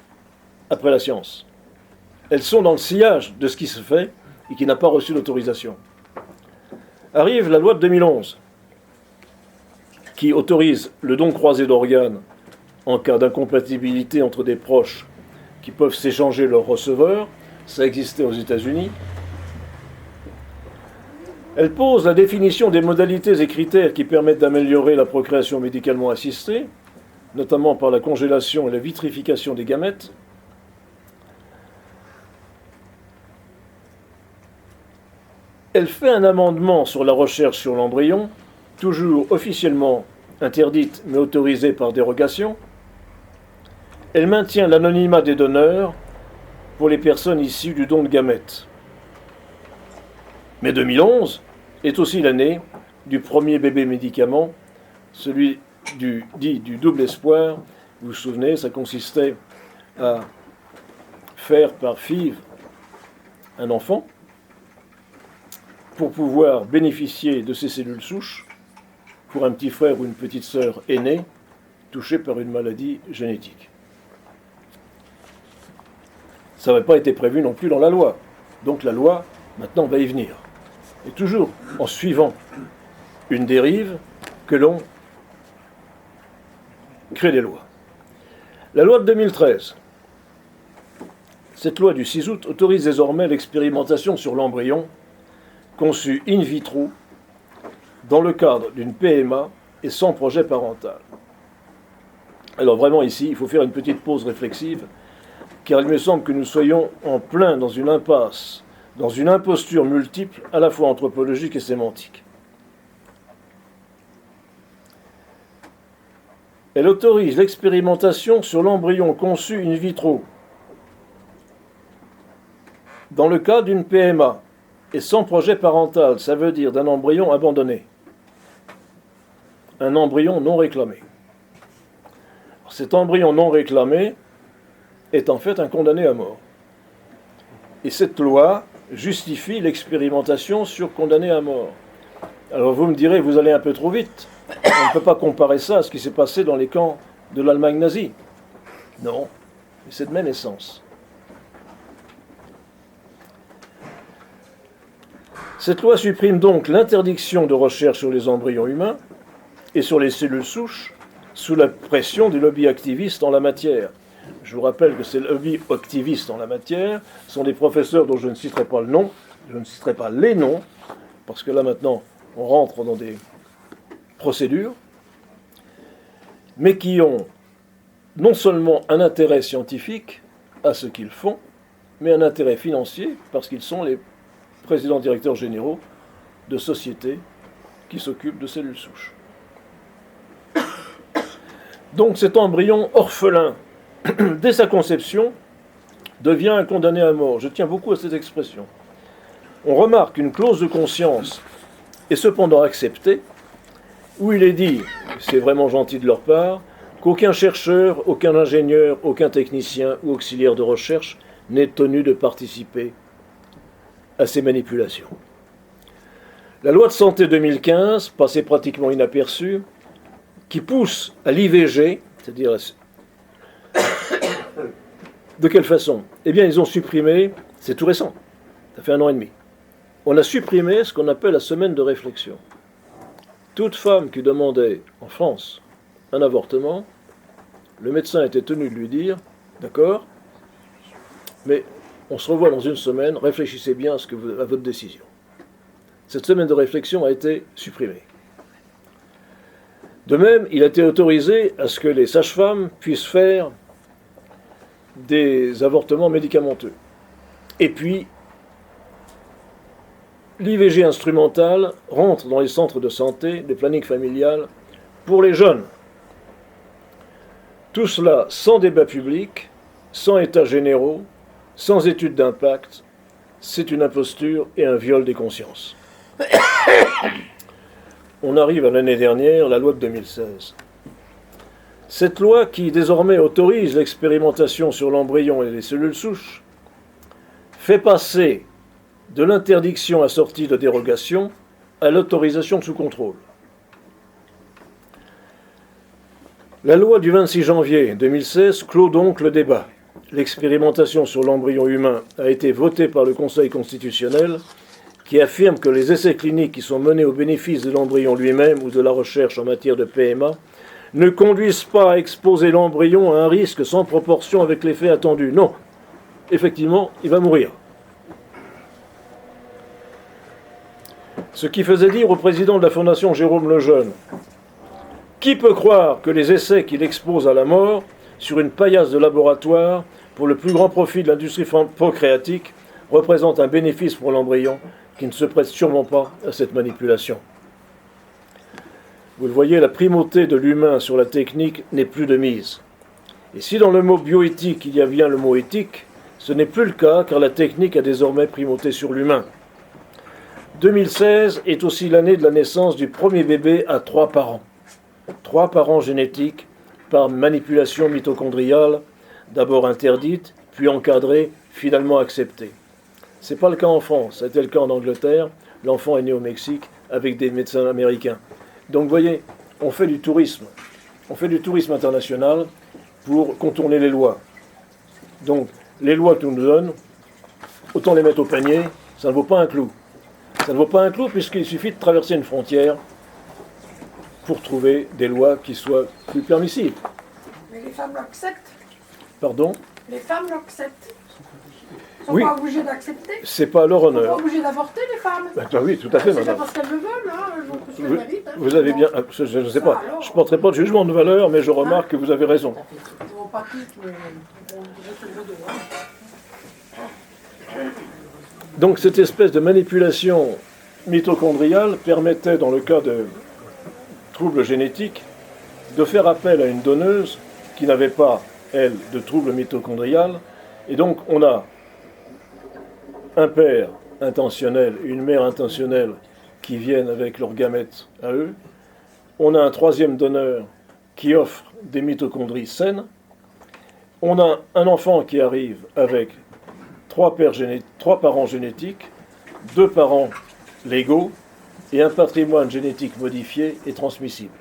après la science. Elles sont dans le sillage de ce qui se fait et qui n'a pas reçu l'autorisation. Arrive la loi de 2011 qui autorise le don croisé d'organes en cas d'incompatibilité entre des proches qui peuvent s'échanger leurs receveurs. Ça existait aux États-Unis. Elle pose la définition des modalités et critères qui permettent d'améliorer la procréation médicalement assistée, notamment par la congélation et la vitrification des gamètes. Elle fait un amendement sur la recherche sur l'embryon, toujours officiellement interdite mais autorisée par dérogation. Elle maintient l'anonymat des donneurs pour les personnes issues du don de gamètes. Mais 2011 est aussi l'année du premier bébé médicament, celui dit du double espoir. Vous vous souvenez, ça consistait à faire par FIV un enfant pour pouvoir bénéficier de ces cellules souches pour un petit frère ou une petite sœur aînée touché par une maladie génétique. Ça n'avait pas été prévu non plus dans la loi. Donc la loi, maintenant, va y venir. Et toujours en suivant une dérive que l'on crée des lois. La loi de 2013. Cette loi du 6 août autorise désormais l'expérimentation sur l'embryon conçu in vitro dans le cadre d'une PMA et sans projet parental. Alors vraiment ici, il faut faire une petite pause réflexive, car il me semble que nous soyons en plein dans une impasse, dans une imposture multiple, à la fois anthropologique et sémantique. Elle autorise l'expérimentation sur l'embryon conçu in vitro dans le cas d'une PMA et sans projet parental, ça veut dire d'un embryon abandonné, un embryon non réclamé. Cet embryon non réclamé est en fait un condamné à mort. Et cette loi justifie l'expérimentation sur condamné à mort. Alors vous me direz, vous allez un peu trop vite. On ne peut pas comparer ça à ce qui s'est passé dans les camps de l'Allemagne nazie. Non, mais c'est de même essence. Cette loi supprime donc l'interdiction de recherche sur les embryons humains et sur les cellules souches sous la pression des lobbies activistes en la matière. Je vous rappelle que ces lobbies activistes en la matière sont des professeurs dont je ne citerai pas le nom, je ne citerai pas les noms, parce que là maintenant on rentre dans des procédures, mais qui ont non seulement un intérêt scientifique à ce qu'ils font, mais un intérêt financier parce qu'ils sont les présidents directeurs généraux de sociétés qui s'occupent de cellules souches. Donc cet embryon orphelin, dès sa conception, devient un condamné à mort. Je tiens beaucoup à cette expression. On remarque une clause de conscience est cependant acceptée, où il est dit, c'est vraiment gentil de leur part, qu'aucun chercheur, aucun ingénieur, aucun technicien ou auxiliaire de recherche n'est tenu de participer à ces manipulations. La loi de santé 2015, passée pratiquement inaperçue, qui pousse à l'IVG, c'est-à-dire de quelle façon ? Eh bien, ils ont supprimé, c'est tout récent, ça fait 1 an et demi, on a supprimé ce qu'on appelle la semaine de réflexion. Toute femme qui demandait en France un avortement, le médecin était tenu de lui dire, d'accord, mais on se revoit dans 1 semaine, réfléchissez bien à votre décision. Cette semaine de réflexion a été supprimée. De même, il a été autorisé à ce que les sages-femmes puissent faire des avortements médicamenteux. Et puis, l'IVG instrumentale rentre dans les centres de santé, les plannings familiales, pour les jeunes. Tout cela sans débat public, sans états généraux, sans études d'impact. C'est une imposture et un viol des consciences. On arrive à l'année dernière, la loi de 2016. Cette loi qui désormais autorise l'expérimentation sur l'embryon et les cellules souches fait passer de l'interdiction assortie de dérogation à l'autorisation sous contrôle. La loi du 26 janvier 2016 clôt donc le débat. L'expérimentation sur l'embryon humain a été votée par le Conseil constitutionnel qui affirme que les essais cliniques qui sont menés au bénéfice de l'embryon lui-même ou de la recherche en matière de PMA ne conduisent pas à exposer l'embryon à un risque sans proportion avec l'effet attendu. Non, effectivement, il va mourir. Ce qui faisait dire au président de la Fondation Jérôme Lejeune: qui peut croire que les essais qu'il expose à la mort sur une paillasse de laboratoire pour le plus grand profit de l'industrie procréatique représentent un bénéfice pour l'embryon qui ne se prête sûrement pas à cette manipulation? Vous le voyez, la primauté de l'humain sur la technique n'est plus de mise. Et si dans le mot bioéthique il y a bien le mot éthique, ce n'est plus le cas car la technique a désormais primauté sur l'humain. 2016 est aussi l'année de la naissance du premier bébé à 3 parents. 3 parents génétiques par manipulation mitochondriale, d'abord interdite, puis encadrée, finalement acceptée. Ce n'est pas le cas en France, c'était le cas en Angleterre. L'enfant est né au Mexique avec des médecins américains. Donc vous voyez, on fait du tourisme. On fait du tourisme international pour contourner les lois. Donc les lois que nous donnent, autant les mettre au panier, ça ne vaut pas un clou. Ça ne vaut pas un clou puisqu'il suffit de traverser une frontière pour trouver des lois qui soient plus permissives. Mais les femmes l'acceptent. Pardon? Les femmes l'acceptent. Ils ne sont Oui. pas obligées d'accepter. C'est pas à leur Ils ne sont pas honneur. obligées d'avorter, les femmes. Ben oui, tout à fait, C'est pas madame. parce qu'elles le veulent, hein. Je Vous, mérite, hein. vous avez bien... Je ne sais pas, je ne porterai pas de jugement de valeur, mais je remarque que vous avez raison. Bon, pas toutes, mais on dirait tout le monde, hein. Donc cette espèce de manipulation mitochondriale permettait, dans le cas de troubles génétiques, de faire appel à une donneuse qui n'avait pas, elle, de troubles mitochondrial. Et donc on a un père intentionnel et une mère intentionnelle qui viennent avec leurs gamètes à eux. On a un troisième donneur qui offre des mitochondries saines. On a un enfant qui arrive avec 3 parents génétiques, 2 parents légaux et un patrimoine génétique modifié et transmissible.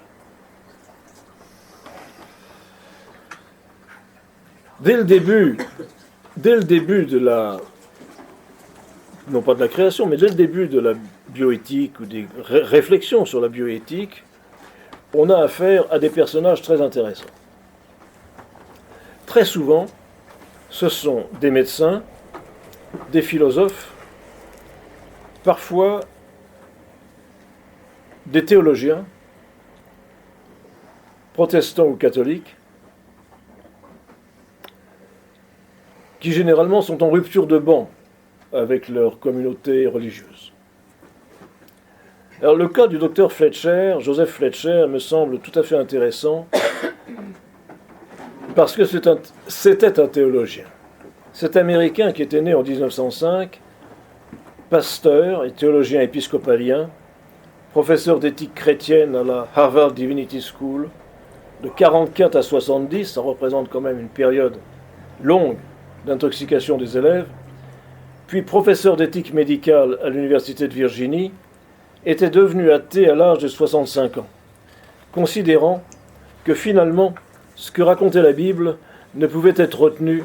Dès le début de la, non pas de la création, mais dès le début de la bioéthique ou des réflexions sur la bioéthique, on a affaire à des personnages très intéressants. Très souvent, ce sont des médecins, des philosophes, parfois des théologiens, protestants ou catholiques, qui généralement sont en rupture de banc avec leur communauté religieuse. Alors le cas du docteur Fletcher, Joseph Fletcher, me semble tout à fait intéressant parce que c'était un théologien. Cet Américain qui était né en 1905, pasteur et théologien épiscopalien, professeur d'éthique chrétienne à la Harvard Divinity School, de 44 à 70, ça représente quand même une période longue d'intoxication des élèves, puis professeur d'éthique médicale à l'Université de Virginie, était devenu athée à l'âge de 65 ans, considérant que finalement, ce que racontait la Bible ne pouvait être retenu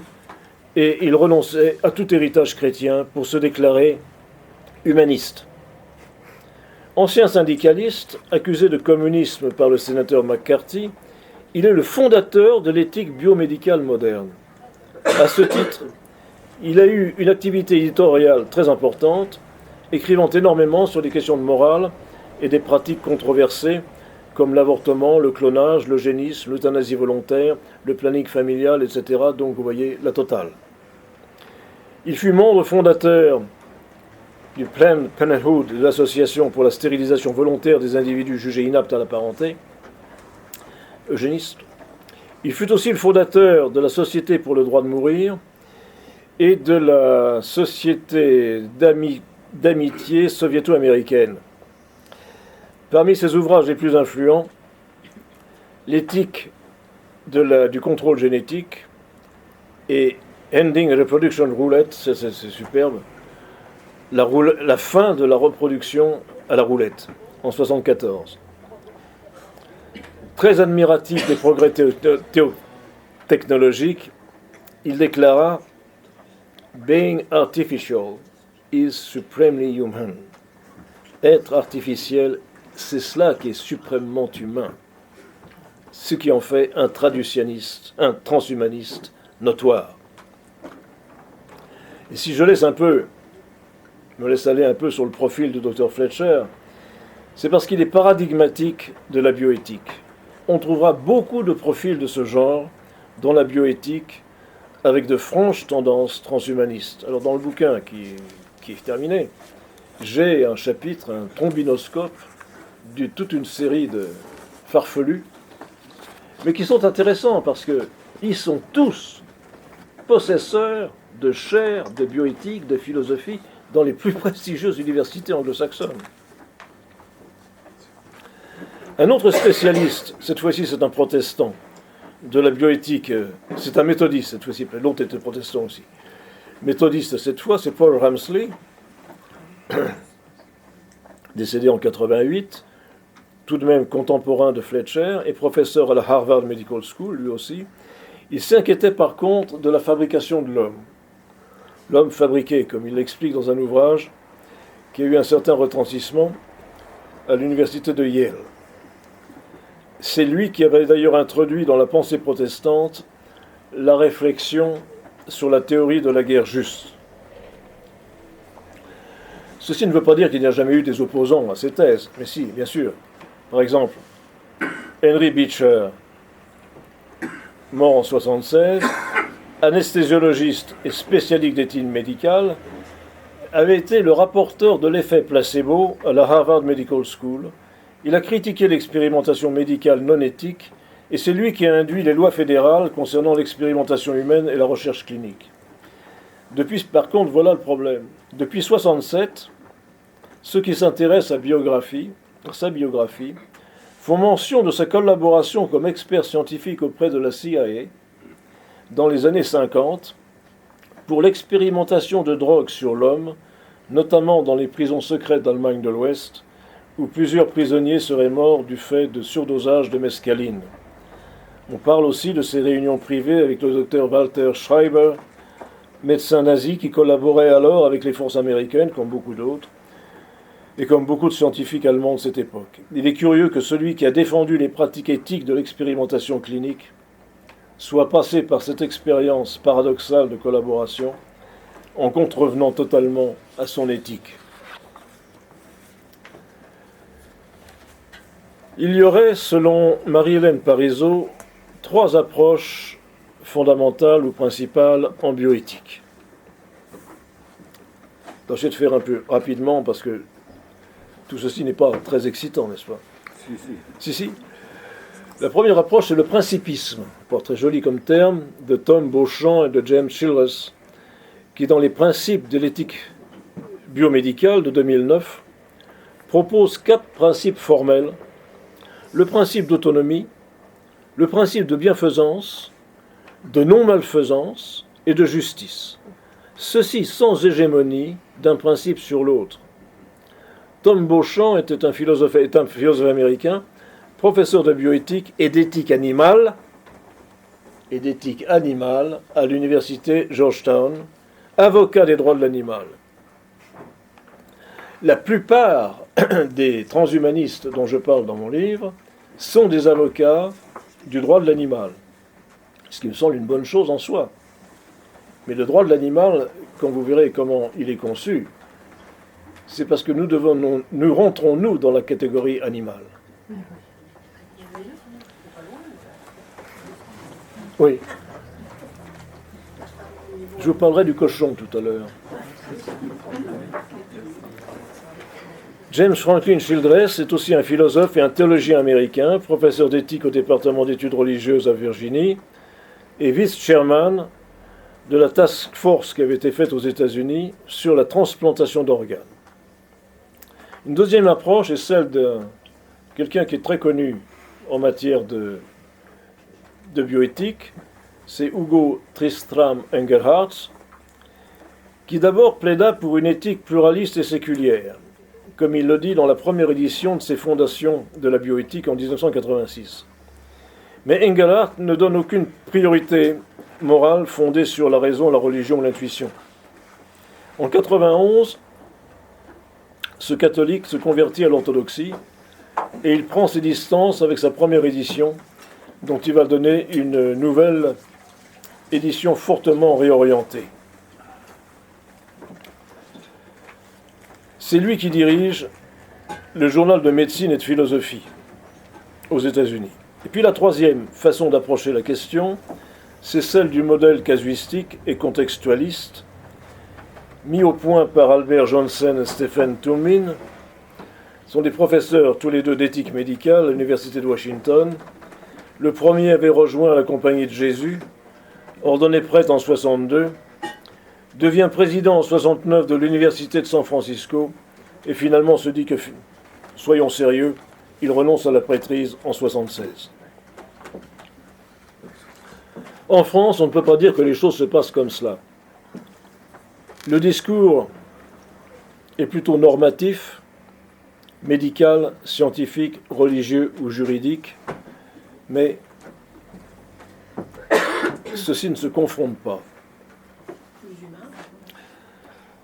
et il renonçait à tout héritage chrétien pour se déclarer humaniste. Ancien syndicaliste, accusé de communisme par le sénateur McCarthy, il est le fondateur de l'éthique biomédicale moderne. À ce titre, il a eu une activité éditoriale très importante, écrivant énormément sur des questions de morale et des pratiques controversées comme l'avortement, le clonage, l'eugénisme, l'euthanasie volontaire, le planning familial, etc. Donc vous voyez la totale. Il fut membre fondateur du Planned Parenthood, de l'association pour la stérilisation volontaire des individus jugés inaptes à la parenté, eugéniste. Il fut aussi le fondateur de la Société pour le droit de mourir et de la Société d'amitié soviéto-américaine. Parmi ses ouvrages les plus influents, l'éthique du contrôle génétique et Ending Reproduction Roulette, c'est superbe, la fin de la reproduction à la roulette, en 1974. Très admiratif des progrès technologiques, il déclara « Being artificial is supremely human ». Être artificiel, c'est cela qui est suprêmement humain. Ce qui en fait un transhumaniste notoire. Et si je me laisse aller un peu sur le profil du Dr Fletcher, C'est parce qu'il est paradigmatique de la bioéthique. On trouvera beaucoup de profils de ce genre dans la bioéthique avec de franches tendances transhumanistes. Alors dans le bouquin qui est terminé, j'ai un chapitre, un trombinoscope, de toute une série de farfelus, mais qui sont intéressants parce qu'ils sont tous possesseurs de chaires de bioéthique, de philosophie, dans les plus prestigieuses universités anglo-saxonnes. Un autre spécialiste, cette fois-ci c'est un protestant, de la bioéthique, c'est un méthodiste cette fois-ci, l'autre était protestant aussi. Méthodiste cette fois, c'est Paul Ramsey, décédé en 88, tout de même contemporain de Fletcher et professeur à la Harvard Medical School, lui aussi. Il s'inquiétait par contre de la fabrication de l'homme. L'homme fabriqué, comme il l'explique dans un ouvrage qui a eu un certain retentissement à l'université de Yale. C'est lui qui avait d'ailleurs introduit dans la pensée protestante la réflexion sur la théorie de la guerre juste. Ceci ne veut pas dire qu'il n'y a jamais eu des opposants à ces thèses, mais si, bien sûr. Par exemple, Henry Beecher, mort en 1976, anesthésiologiste et spécialiste d'éthique médicale, avait été le rapporteur de l'effet placebo à la Harvard Medical School. Il a critiqué l'expérimentation médicale non éthique et c'est lui qui a induit les lois fédérales concernant l'expérimentation humaine et la recherche clinique. Depuis, par contre, voilà le problème. Depuis 1967, ceux qui s'intéressent à sa biographie, font mention de sa collaboration comme expert scientifique auprès de la CIA dans les années 50 pour l'expérimentation de drogues sur l'homme, notamment dans les prisons secrètes d'Allemagne de l'Ouest, où plusieurs prisonniers seraient morts du fait de surdosage de mescaline. On parle aussi de ces réunions privées avec le docteur Walter Schreiber, médecin nazi qui collaborait alors avec les forces américaines, comme beaucoup d'autres, et comme beaucoup de scientifiques allemands de cette époque. Il est curieux que celui qui a défendu les pratiques éthiques de l'expérimentation clinique soit passé par cette expérience paradoxale de collaboration en contrevenant totalement à son éthique. Il y aurait, selon Marie-Hélène Parizeau, 3 approches fondamentales ou principales en bioéthique. Je vais essayer de faire un peu rapidement parce que tout ceci n'est pas très excitant, n'est-ce pas ? Si. La première approche, c'est le principisme, pas très joli comme terme, de Tom Beauchamp et de James Childress, qui, dans les principes de l'éthique biomédicale de 2009, propose 4 principes formels. Le principe d'autonomie, le principe de bienfaisance, de non-malfaisance et de justice. Ceci sans hégémonie d'un principe sur l'autre. Tom Beauchamp est un philosophe américain, professeur de bioéthique et d'éthique animale à l'université Georgetown, avocat des droits de l'animal. La plupart des transhumanistes dont je parle dans mon livre sont des avocats du droit de l'animal, ce qui me semble une bonne chose en soi. Mais le droit de l'animal, quand vous verrez comment il est conçu, c'est parce que nous rentrons, nous, dans la catégorie animale. Oui. Je vous parlerai du cochon tout à l'heure. James Franklin Childress est aussi un philosophe et un théologien américain, professeur d'éthique au département d'études religieuses à Virginie et vice-chairman de la task force qui avait été faite aux États-Unis sur la transplantation d'organes. Une deuxième approche est celle de quelqu'un qui est très connu en matière de bioéthique, c'est Hugo Tristram Engelhardt, qui d'abord plaida pour une éthique pluraliste et séculière, comme il le dit dans la première édition de ses fondations de la bioéthique en 1986. Mais Engelhardt ne donne aucune priorité morale fondée sur la raison, la religion ou l'intuition. En 1991, ce catholique se convertit à l'orthodoxie et il prend ses distances avec sa première édition, dont il va donner une nouvelle édition fortement réorientée. C'est lui qui dirige le journal de médecine et de philosophie aux États-Unis. Et puis la troisième façon d'approcher la question, c'est celle du modèle casuistique et contextualiste, mis au point par Albert Johnson et Stephen Toulmin. Ce sont des professeurs tous les deux d'éthique médicale à l'Université de Washington. Le premier avait rejoint la Compagnie de Jésus, ordonné prêtre en 62, devient président en 69 de l'Université de San Francisco et finalement se dit que, soyons sérieux, il renonce à la prêtrise en 76. En France, on ne peut pas dire que les choses se passent comme cela. Le discours est plutôt normatif, médical, scientifique, religieux ou juridique, mais ceci ne se confronte pas.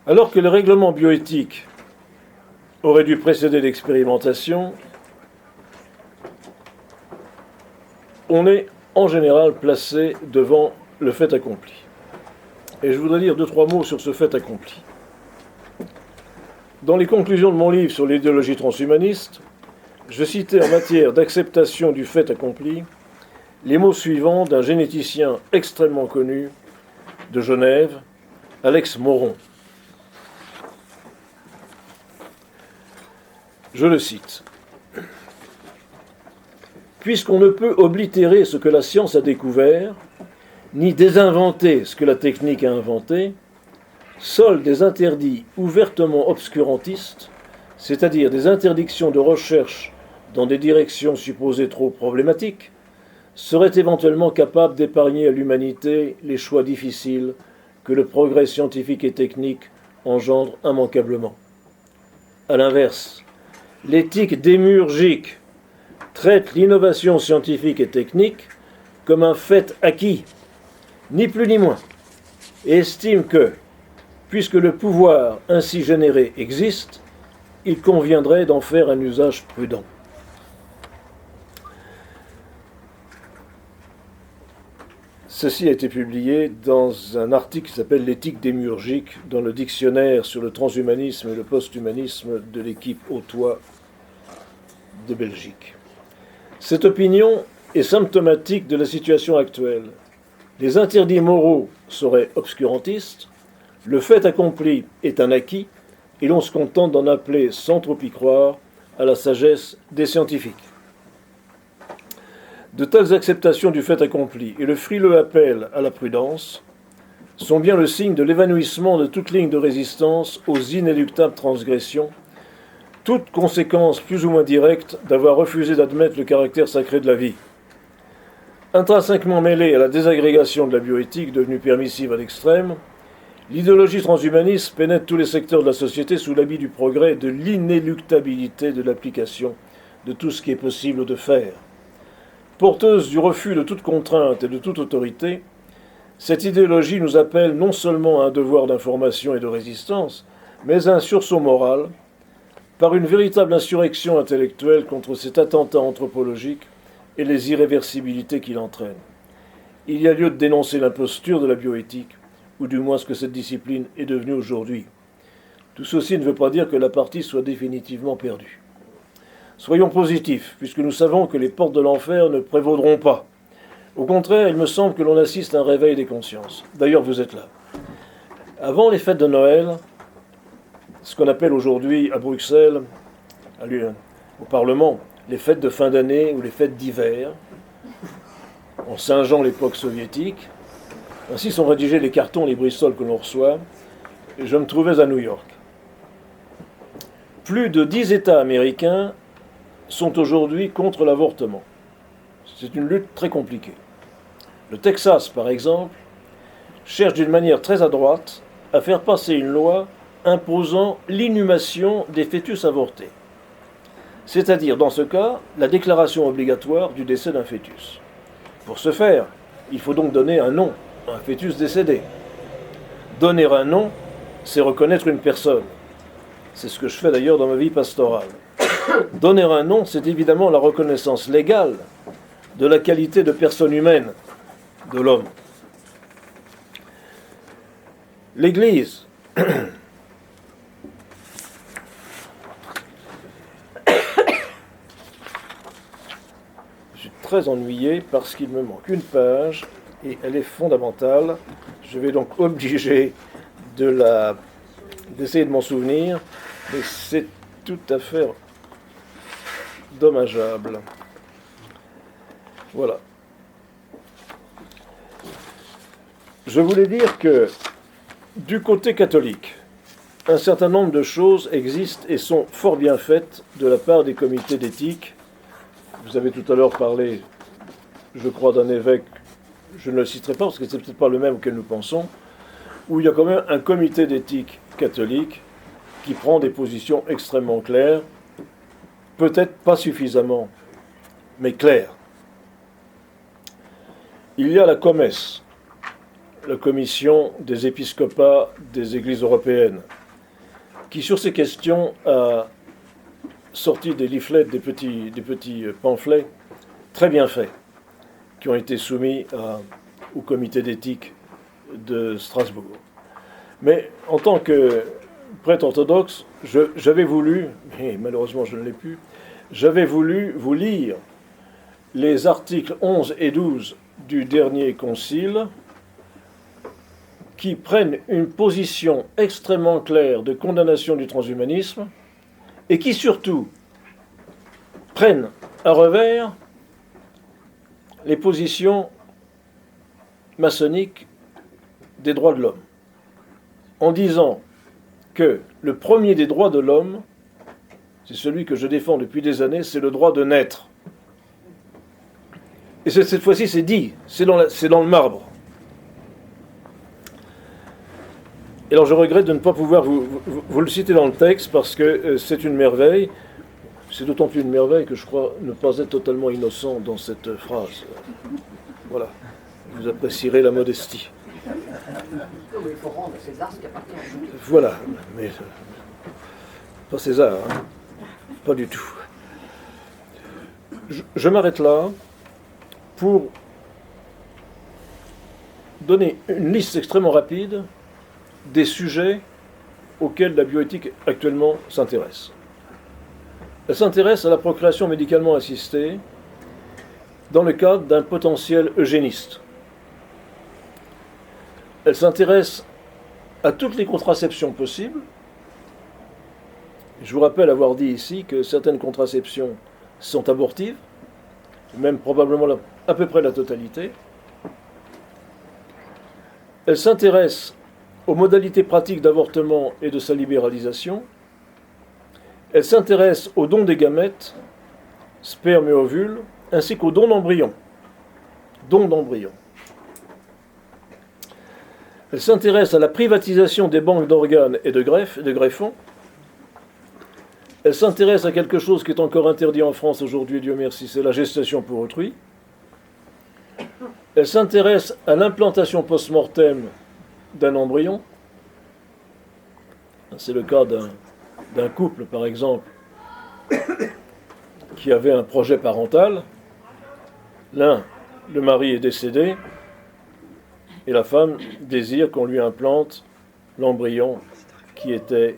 Alors que le règlement bioéthique aurait dû précéder l'expérimentation, on est en général placé devant le fait accompli. Et je voudrais dire 2-3 mots sur ce fait accompli. Dans les conclusions de mon livre sur l'idéologie transhumaniste, je citais en matière d'acceptation du fait accompli les mots suivants d'un généticien extrêmement connu de Genève, Alex Moron. Je le cite. Puisqu'on ne peut oblitérer ce que la science a découvert, ni désinventer ce que la technique a inventé, seuls des interdits ouvertement obscurantistes, c'est-à-dire des interdictions de recherche dans des directions supposées trop problématiques, seraient éventuellement capables d'épargner à l'humanité les choix difficiles que le progrès scientifique et technique engendre immanquablement. A l'inverse, l'éthique démiurgique traite l'innovation scientifique et technique comme un fait acquis, ni plus ni moins, et estime que, puisque le pouvoir ainsi généré existe, il conviendrait d'en faire un usage prudent. Ceci a été publié dans un article qui s'appelle « L'éthique démiurgique » dans le dictionnaire sur le transhumanisme et le posthumanisme de l'équipe Hautois de Belgique. Cette opinion est symptomatique de la situation actuelle. Les interdits moraux seraient obscurantistes, le fait accompli est un acquis, et l'on se contente d'en appeler, sans trop y croire, à la sagesse des scientifiques. De telles acceptations du fait accompli et le frileux appel à la prudence sont bien le signe de l'évanouissement de toute ligne de résistance aux inéluctables transgressions, toute conséquence plus ou moins directe d'avoir refusé d'admettre le caractère sacré de la vie. Intrinsèquement mêlée à la désagrégation de la bioéthique devenue permissive à l'extrême, l'idéologie transhumaniste pénètre tous les secteurs de la société sous l'habit du progrès et de l'inéluctabilité de l'application de tout ce qui est possible de faire. Porteuse du refus de toute contrainte et de toute autorité, cette idéologie nous appelle non seulement à un devoir d'information et de résistance, mais à un sursaut moral, par une véritable insurrection intellectuelle contre cet attentat anthropologique et les irréversibilités qu'il entraîne. Il y a lieu de dénoncer l'imposture de la bioéthique, ou du moins ce que cette discipline est devenue aujourd'hui. Tout ceci ne veut pas dire que la partie soit définitivement perdue. Soyons positifs, puisque nous savons que les portes de l'enfer ne prévaudront pas. Au contraire, il me semble que l'on assiste à un réveil des consciences. D'ailleurs, vous êtes là. Avant les fêtes de Noël, ce qu'on appelle aujourd'hui à Bruxelles, au Parlement, les fêtes de fin d'année ou les fêtes d'hiver, en singeant l'époque soviétique, ainsi sont rédigés les cartons, les bristoles que l'on reçoit, et je me trouvais à New York. Plus de 10 États américains sont aujourd'hui contre l'avortement. C'est une lutte très compliquée. Le Texas, par exemple, cherche d'une manière très à droite à faire passer une loi imposant l'inhumation des fœtus avortés. C'est-à-dire, dans ce cas, la déclaration obligatoire du décès d'un fœtus. Pour ce faire, il faut donc donner un nom à un fœtus décédé. Donner un nom, c'est reconnaître une personne. C'est ce que je fais d'ailleurs dans ma vie pastorale. Donner un nom, c'est évidemment la reconnaissance légale de la qualité de personne humaine de l'homme. L'Église très ennuyé parce qu'il me manque une page et elle est fondamentale. Je vais donc obliger d'essayer de m'en souvenir, mais c'est tout à fait dommageable. Voilà. Je voulais dire que du côté catholique, un certain nombre de choses existent et sont fort bien faites de la part des comités d'éthique. Vous avez tout à l'heure parlé, je crois, d'un évêque, je ne le citerai pas parce que c'est peut-être pas le même auquel nous pensons, où il y a quand même un comité d'éthique catholique qui prend des positions extrêmement claires, peut-être pas suffisamment, mais claires. Il y a la COMES, la Commission des épiscopats des Églises européennes, qui sur ces questions a sorti des leaflets, des petits pamphlets très bien faits, qui ont été soumis au comité d'éthique de Strasbourg. Mais en tant que prêtre orthodoxe, j'avais voulu, mais malheureusement je ne l'ai pu, j'avais voulu vous lire les articles 11 et 12 du dernier concile, qui prennent une position extrêmement claire de condamnation du transhumanisme et qui surtout prennent à revers les positions maçonniques des droits de l'homme, en disant que le premier des droits de l'homme, c'est celui que je défends depuis des années, c'est le droit de naître. Et cette fois-ci, c'est dit, c'est dans le marbre. Et alors je regrette de ne pas pouvoir vous le citer dans le texte parce que c'est une merveille. C'est d'autant plus une merveille que je crois ne pas être totalement innocent dans cette phrase. Voilà, vous apprécierez la modestie. Il faut rendre à César ce qui appartient à Dieu. Voilà, mais pas César, hein. Pas du tout. Je m'arrête là pour donner une liste extrêmement rapide des sujets auxquels la bioéthique actuellement s'intéresse. Elle s'intéresse à la procréation médicalement assistée dans le cadre d'un potentiel eugéniste. Elle s'intéresse à toutes les contraceptions possibles. Je vous rappelle avoir dit ici que certaines contraceptions sont abortives, même probablement à peu près la totalité. Elle s'intéresse aux modalités pratiques d'avortement et de sa libéralisation. Elle s'intéresse au don des gamètes, sperme et ovules, ainsi qu'au don d'embryons. Don d'embryons. Elle s'intéresse à la privatisation des banques d'organes et de greffons. Elle s'intéresse à quelque chose qui est encore interdit en France aujourd'hui, Dieu merci, c'est la gestation pour autrui. Elle s'intéresse à l'implantation post-mortem d'un embryon. C'est le cas d'un couple, par exemple, qui avait un projet parental. L'un, le mari est décédé, et la femme désire qu'on lui implante l'embryon qui était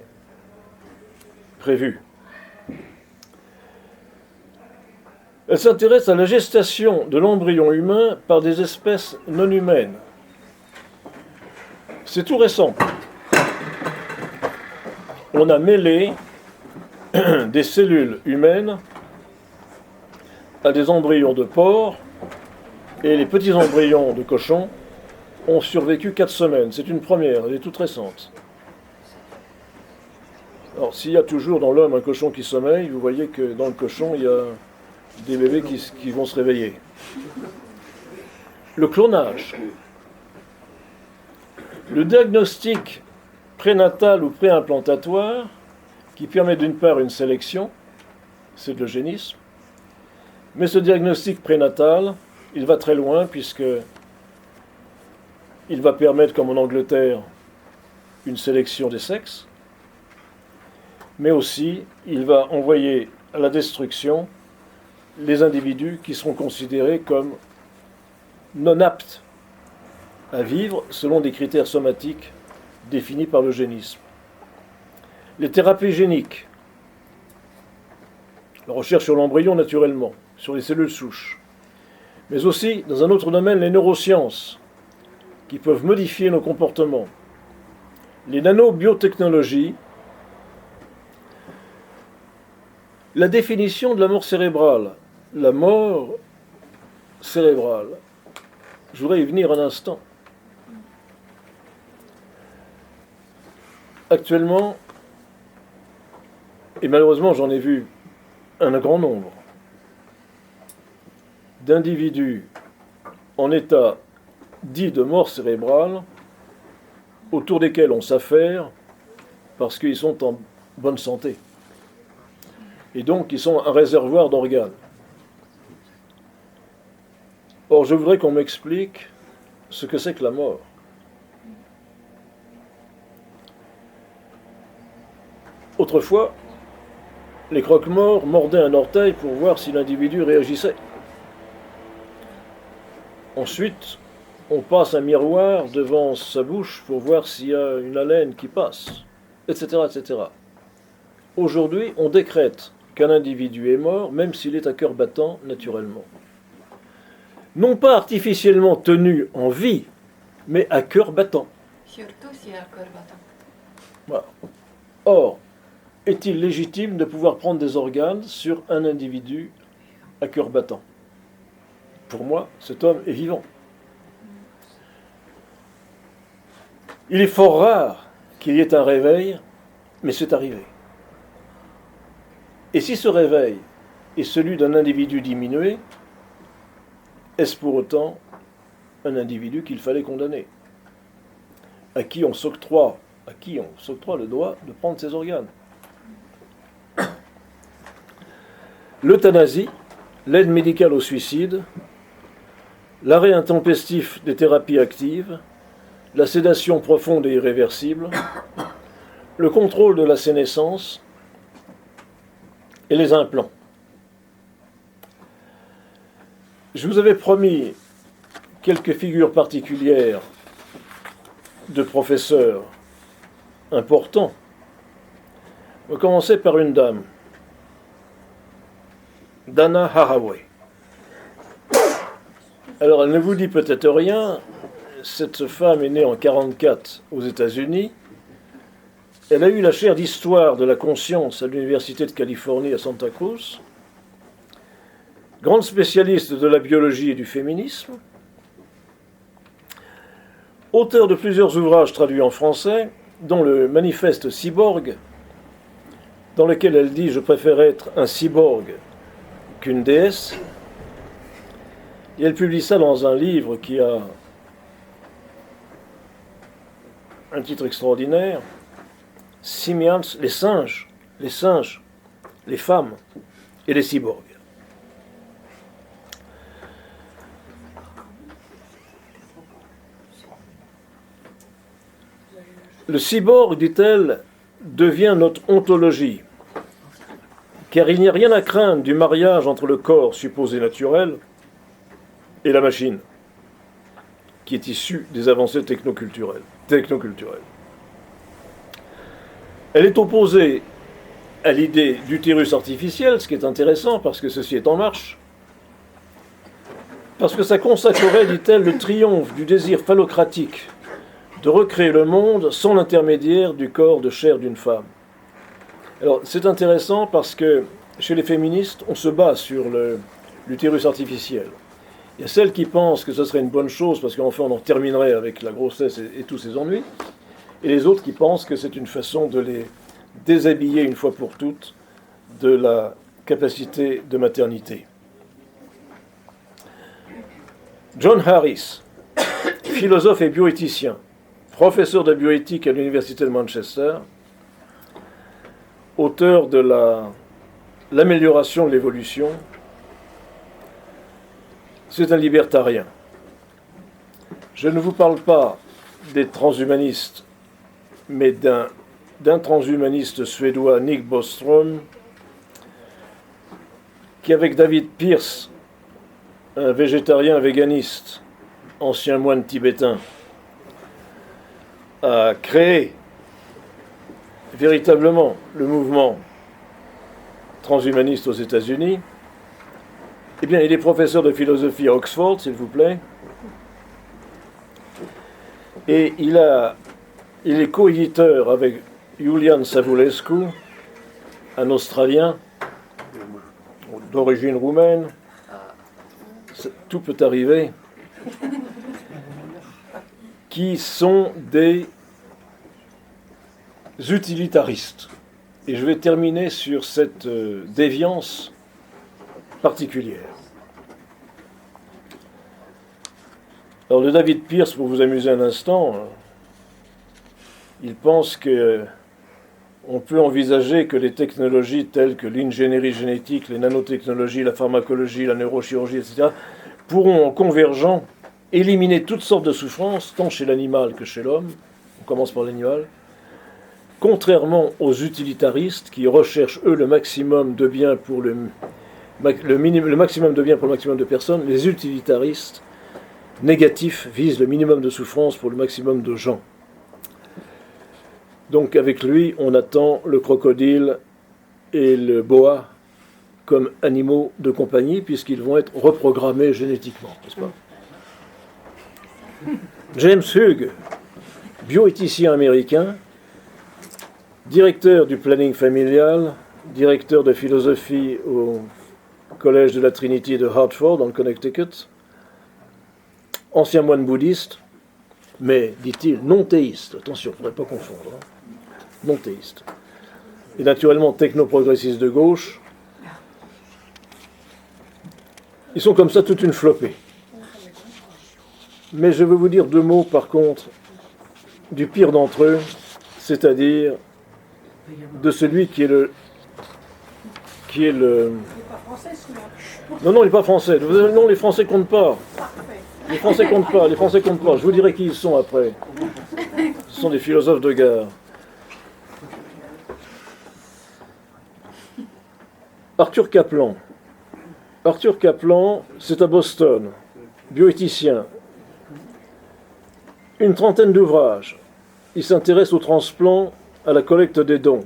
prévu. Elle s'intéresse à la gestation de l'embryon humain par des espèces non humaines. C'est tout récent. On a mêlé des cellules humaines à des embryons de porc, et les petits embryons de cochon ont survécu 4 semaines. C'est une première, elle est toute récente. Alors, s'il y a toujours dans l'homme un cochon qui sommeille, vous voyez que dans le cochon, il y a des bébés qui vont se réveiller. Le clonage. Le diagnostic prénatal ou préimplantatoire, qui permet d'une part une sélection, c'est de l'eugénisme, mais ce diagnostic prénatal, il va très loin puisque il va permettre, comme en Angleterre, une sélection des sexes, mais aussi il va envoyer à la destruction les individus qui seront considérés comme non aptes à vivre selon des critères somatiques définis par l'eugénisme. Les thérapies géniques, la recherche sur l'embryon naturellement, sur les cellules souches, mais aussi dans un autre domaine, les neurosciences, qui peuvent modifier nos comportements, les nanobiotechnologies, la définition de la mort cérébrale. La mort cérébrale. Je voudrais y venir un instant. Actuellement, et malheureusement j'en ai vu un grand nombre, d'individus en état dit de mort cérébrale, autour desquels on s'affaire parce qu'ils sont en bonne santé. Et donc ils sont un réservoir d'organes. Or, je voudrais qu'on m'explique ce que c'est que la mort. Autrefois, les croque-morts mordaient un orteil pour voir si l'individu réagissait. Ensuite, on passe un miroir devant sa bouche pour voir s'il y a une haleine qui passe, etc., etc. Aujourd'hui, on décrète qu'un individu est mort, même s'il est à cœur battant naturellement. Non pas artificiellement tenu en vie, mais à cœur battant. Surtout si à cœur battant. Voilà. Or, est-il légitime de pouvoir prendre des organes sur un individu à cœur battant? Pour moi, cet homme est vivant. Il est fort rare qu'il y ait un réveil, mais c'est arrivé. Et si ce réveil est celui d'un individu diminué, est-ce pour autant un individu qu'il fallait condamner, à qui on s'octroie le droit de prendre ses organes? L'euthanasie, l'aide médicale au suicide, l'arrêt intempestif des thérapies actives, la sédation profonde et irréversible, le contrôle de la sénescence et les implants. Je vous avais promis quelques figures particulières de professeurs importants. On va commencer par une dame, Dana Haraway. Alors, elle ne vous dit peut-être rien. Cette femme est née en 1944 aux États-Unis. Elle a eu la chaire d'histoire de la conscience à l'Université de Californie à Santa Cruz. Grande spécialiste de la biologie et du féminisme. Auteur de plusieurs ouvrages traduits en français, dont le Manifeste cyborg, dans lequel elle dit « Je préfère être un cyborg qu'une déesse ». Et elle publie ça dans un livre qui a un titre extraordinaire, « Simians, les singes, les femmes et les cyborgs ». Le cyborg, dit-elle, devient notre ontologie, car il n'y a rien à craindre du mariage entre le corps supposé naturel et la machine, qui est issue des avancées technoculturelles. Elle est opposée à l'idée d'utérus artificiel, ce qui est intéressant parce que ceci est en marche, parce que ça consacrerait, dit-elle, le triomphe du désir phallocratique de recréer le monde sans l'intermédiaire du corps de chair d'une femme. Alors, c'est intéressant parce que chez les féministes, on se bat sur l'utérus artificiel. Il y a celles qui pensent que ce serait une bonne chose parce qu'enfin on en terminerait avec la grossesse et tous ses ennuis, et les autres qui pensent que c'est une façon de les déshabiller une fois pour toutes de la capacité de maternité. John Harris, philosophe et bioéthicien, professeur de bioéthique à l'Université de Manchester, auteur de l'amélioration de l'évolution, c'est un libertarien. Je ne vous parle pas des transhumanistes, mais d'un transhumaniste suédois, Nick Bostrom, qui avec David Pearce, un végétarien véganiste, ancien moine tibétain, a créé véritablement le mouvement transhumaniste aux États-Unis, Eh bien, il est professeur de philosophie à Oxford, s'il vous plaît. Et il est co-éditeur avec Iulian Savulescu, un Australien d'origine roumaine. Tout peut arriver. Qui sont des utilitaristes. Et je vais terminer sur cette déviance particulière. Alors, de David Pearce, pour vous amuser un instant, il pense que on peut envisager que les technologies telles que l'ingénierie génétique, les nanotechnologies, la pharmacologie, la neurochirurgie, etc., pourront, en convergeant, éliminer toutes sortes de souffrances, tant chez l'animal que chez l'homme. On commence par l'animal. Contrairement aux utilitaristes qui recherchent, eux, le maximum de bien pour le maximum de bien pour le maximum de personnes, les utilitaristes négatifs visent le minimum de souffrance pour le maximum de gens. Donc avec lui, on attend le crocodile et le boa comme animaux de compagnie, puisqu'ils vont être reprogrammés génétiquement, n'est-ce pas ? James Hughes, bioéthicien américain, directeur du planning familial, directeur de philosophie au collège de la Trinity de Hartford, dans le Connecticut, ancien moine bouddhiste, mais, dit-il, non théiste. Attention, il ne faudrait pas confondre. Hein. Non théiste. Et naturellement techno-progressiste de gauche. Ils sont comme ça toute une flopée. Mais je veux vous dire deux mots, par contre, du pire d'entre eux, c'est-à-dire de celui qui est le... Il n'est pas français, celui-là. Non, il n'est pas français. Non, les Français comptent pas. Parfait. Les Français comptent pas, les Français comptent pas. Je vous dirai qui ils sont après. Ce sont des philosophes de gare. Arthur Caplan. Arthur Caplan, c'est à Boston, bioéthicien. Une trentaine d'ouvrages. Il s'intéresse au transplant, à la collecte des dons.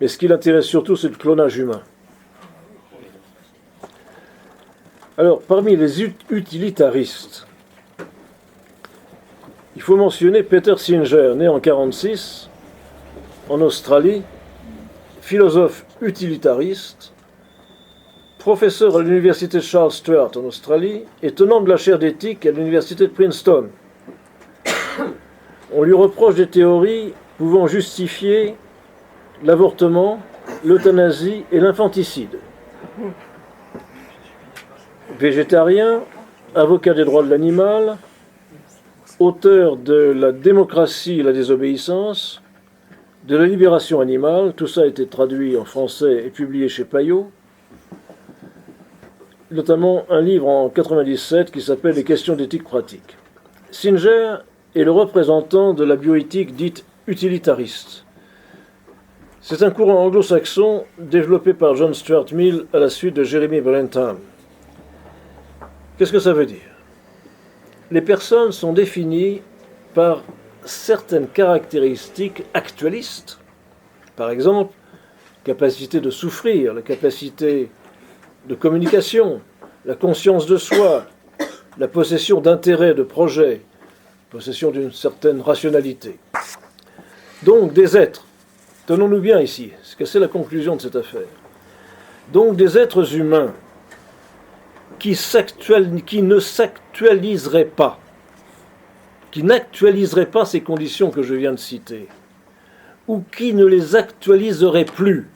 Mais ce qui l'intéresse surtout, c'est le clonage humain. Alors, parmi les utilitaristes, il faut mentionner Peter Singer, né en 1946, en Australie, philosophe utilitariste, professeur à l'université Charles Sturt en Australie et tenant de la chaire d'éthique à l'université de Princeton. On lui reproche des théories pouvant justifier l'avortement, l'euthanasie et l'infanticide. Végétarien, avocat des droits de l'animal, auteur de La démocratie et la désobéissance, de la libération animale, tout ça a été traduit en français et publié chez Payot, notamment un livre en 1997 qui s'appelle Les questions d'éthique pratique. Singer est le représentant de la bioéthique dite utilitariste. C'est un courant anglo-saxon développé par John Stuart Mill à la suite de Jeremy Bentham. Qu'est-ce que ça veut dire ? Les personnes sont définies par certaines caractéristiques actualistes. Par exemple, capacité de souffrir, la capacité de communication, la conscience de soi, la possession d'intérêts, de projets, possession d'une certaine rationalité. Donc des êtres, tenons-nous bien ici, c'est la conclusion de cette affaire. Donc des êtres humains qui ne s'actualiseraient pas, qui n'actualiseraient pas ces conditions que je viens de citer, ou qui ne les actualiseraient plus,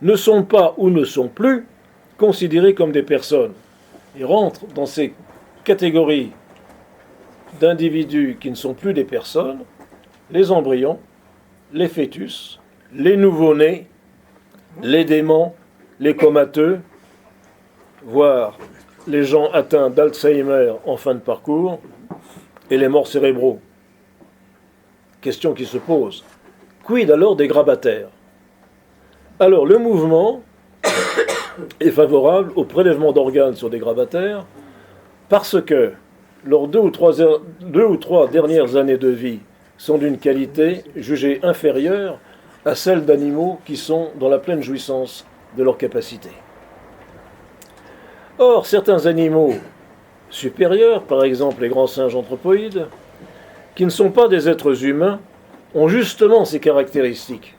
ne sont pas ou ne sont plus considérés comme des personnes et rentrent dans ces catégories d'individus qui ne sont plus des personnes, les embryons, les fœtus, les nouveau-nés, les déments, les comateux, voire les gens atteints d'Alzheimer en fin de parcours, et les morts cérébraux. Question qui se pose. Quid alors des grabataires ? Alors, le mouvement est favorable au prélèvement d'organes sur des grabataires parce que leurs deux ou trois dernières années de vie sont d'une qualité jugée inférieure à celle d'animaux qui sont dans la pleine jouissance de leur capacité. Or, certains animaux supérieurs, par exemple les grands singes anthropoïdes, qui ne sont pas des êtres humains, ont justement ces caractéristiques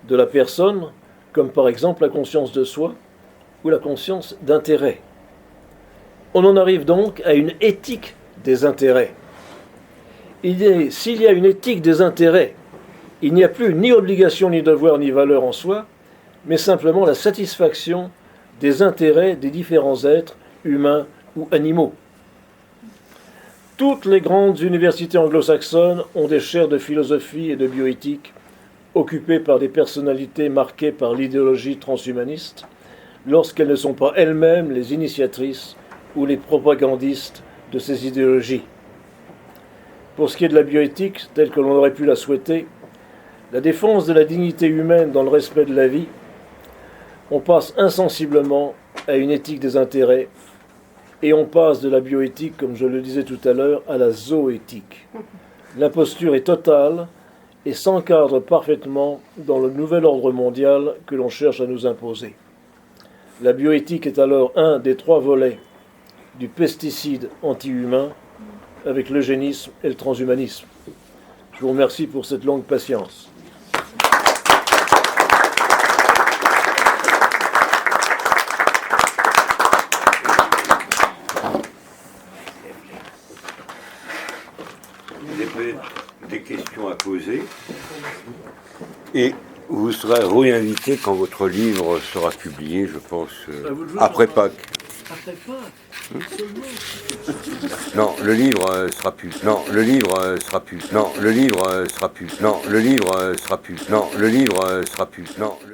de la personne, comme par exemple la conscience de soi ou la conscience d'intérêt. On en arrive donc à une éthique des intérêts. S'il y a une éthique des intérêts, il n'y a plus ni obligation, ni devoir, ni valeur en soi, mais simplement la satisfaction des intérêts des différents êtres, humains ou animaux. Toutes les grandes universités anglo-saxonnes ont des chaires de philosophie et de bioéthique occupées par des personnalités marquées par l'idéologie transhumaniste, lorsqu'elles ne sont pas elles-mêmes les initiatrices ou les propagandistes de ces idéologies. Pour ce qui est de la bioéthique, telle que l'on aurait pu la souhaiter, la défense de la dignité humaine dans le respect de la vie, on passe insensiblement à une éthique des intérêts, et on passe de la bioéthique, comme je le disais tout à l'heure, à la zoéthique. L'imposture est totale et s'encadre parfaitement dans le nouvel ordre mondial que l'on cherche à nous imposer. La bioéthique est alors un des 3 volets du pesticide anti-humain avec l'eugénisme et le transhumanisme. Je vous remercie pour cette longue patience. Vous avez peut-être des questions à poser et vous serez réinvité quand votre livre sera publié, je pense, après Pâques. Après pas, seulement. Non, le livre sera plus. Non, le livre sera plus. Non, le livre sera plus. Non, le livre sera plus. Non, le livre sera plus. Non.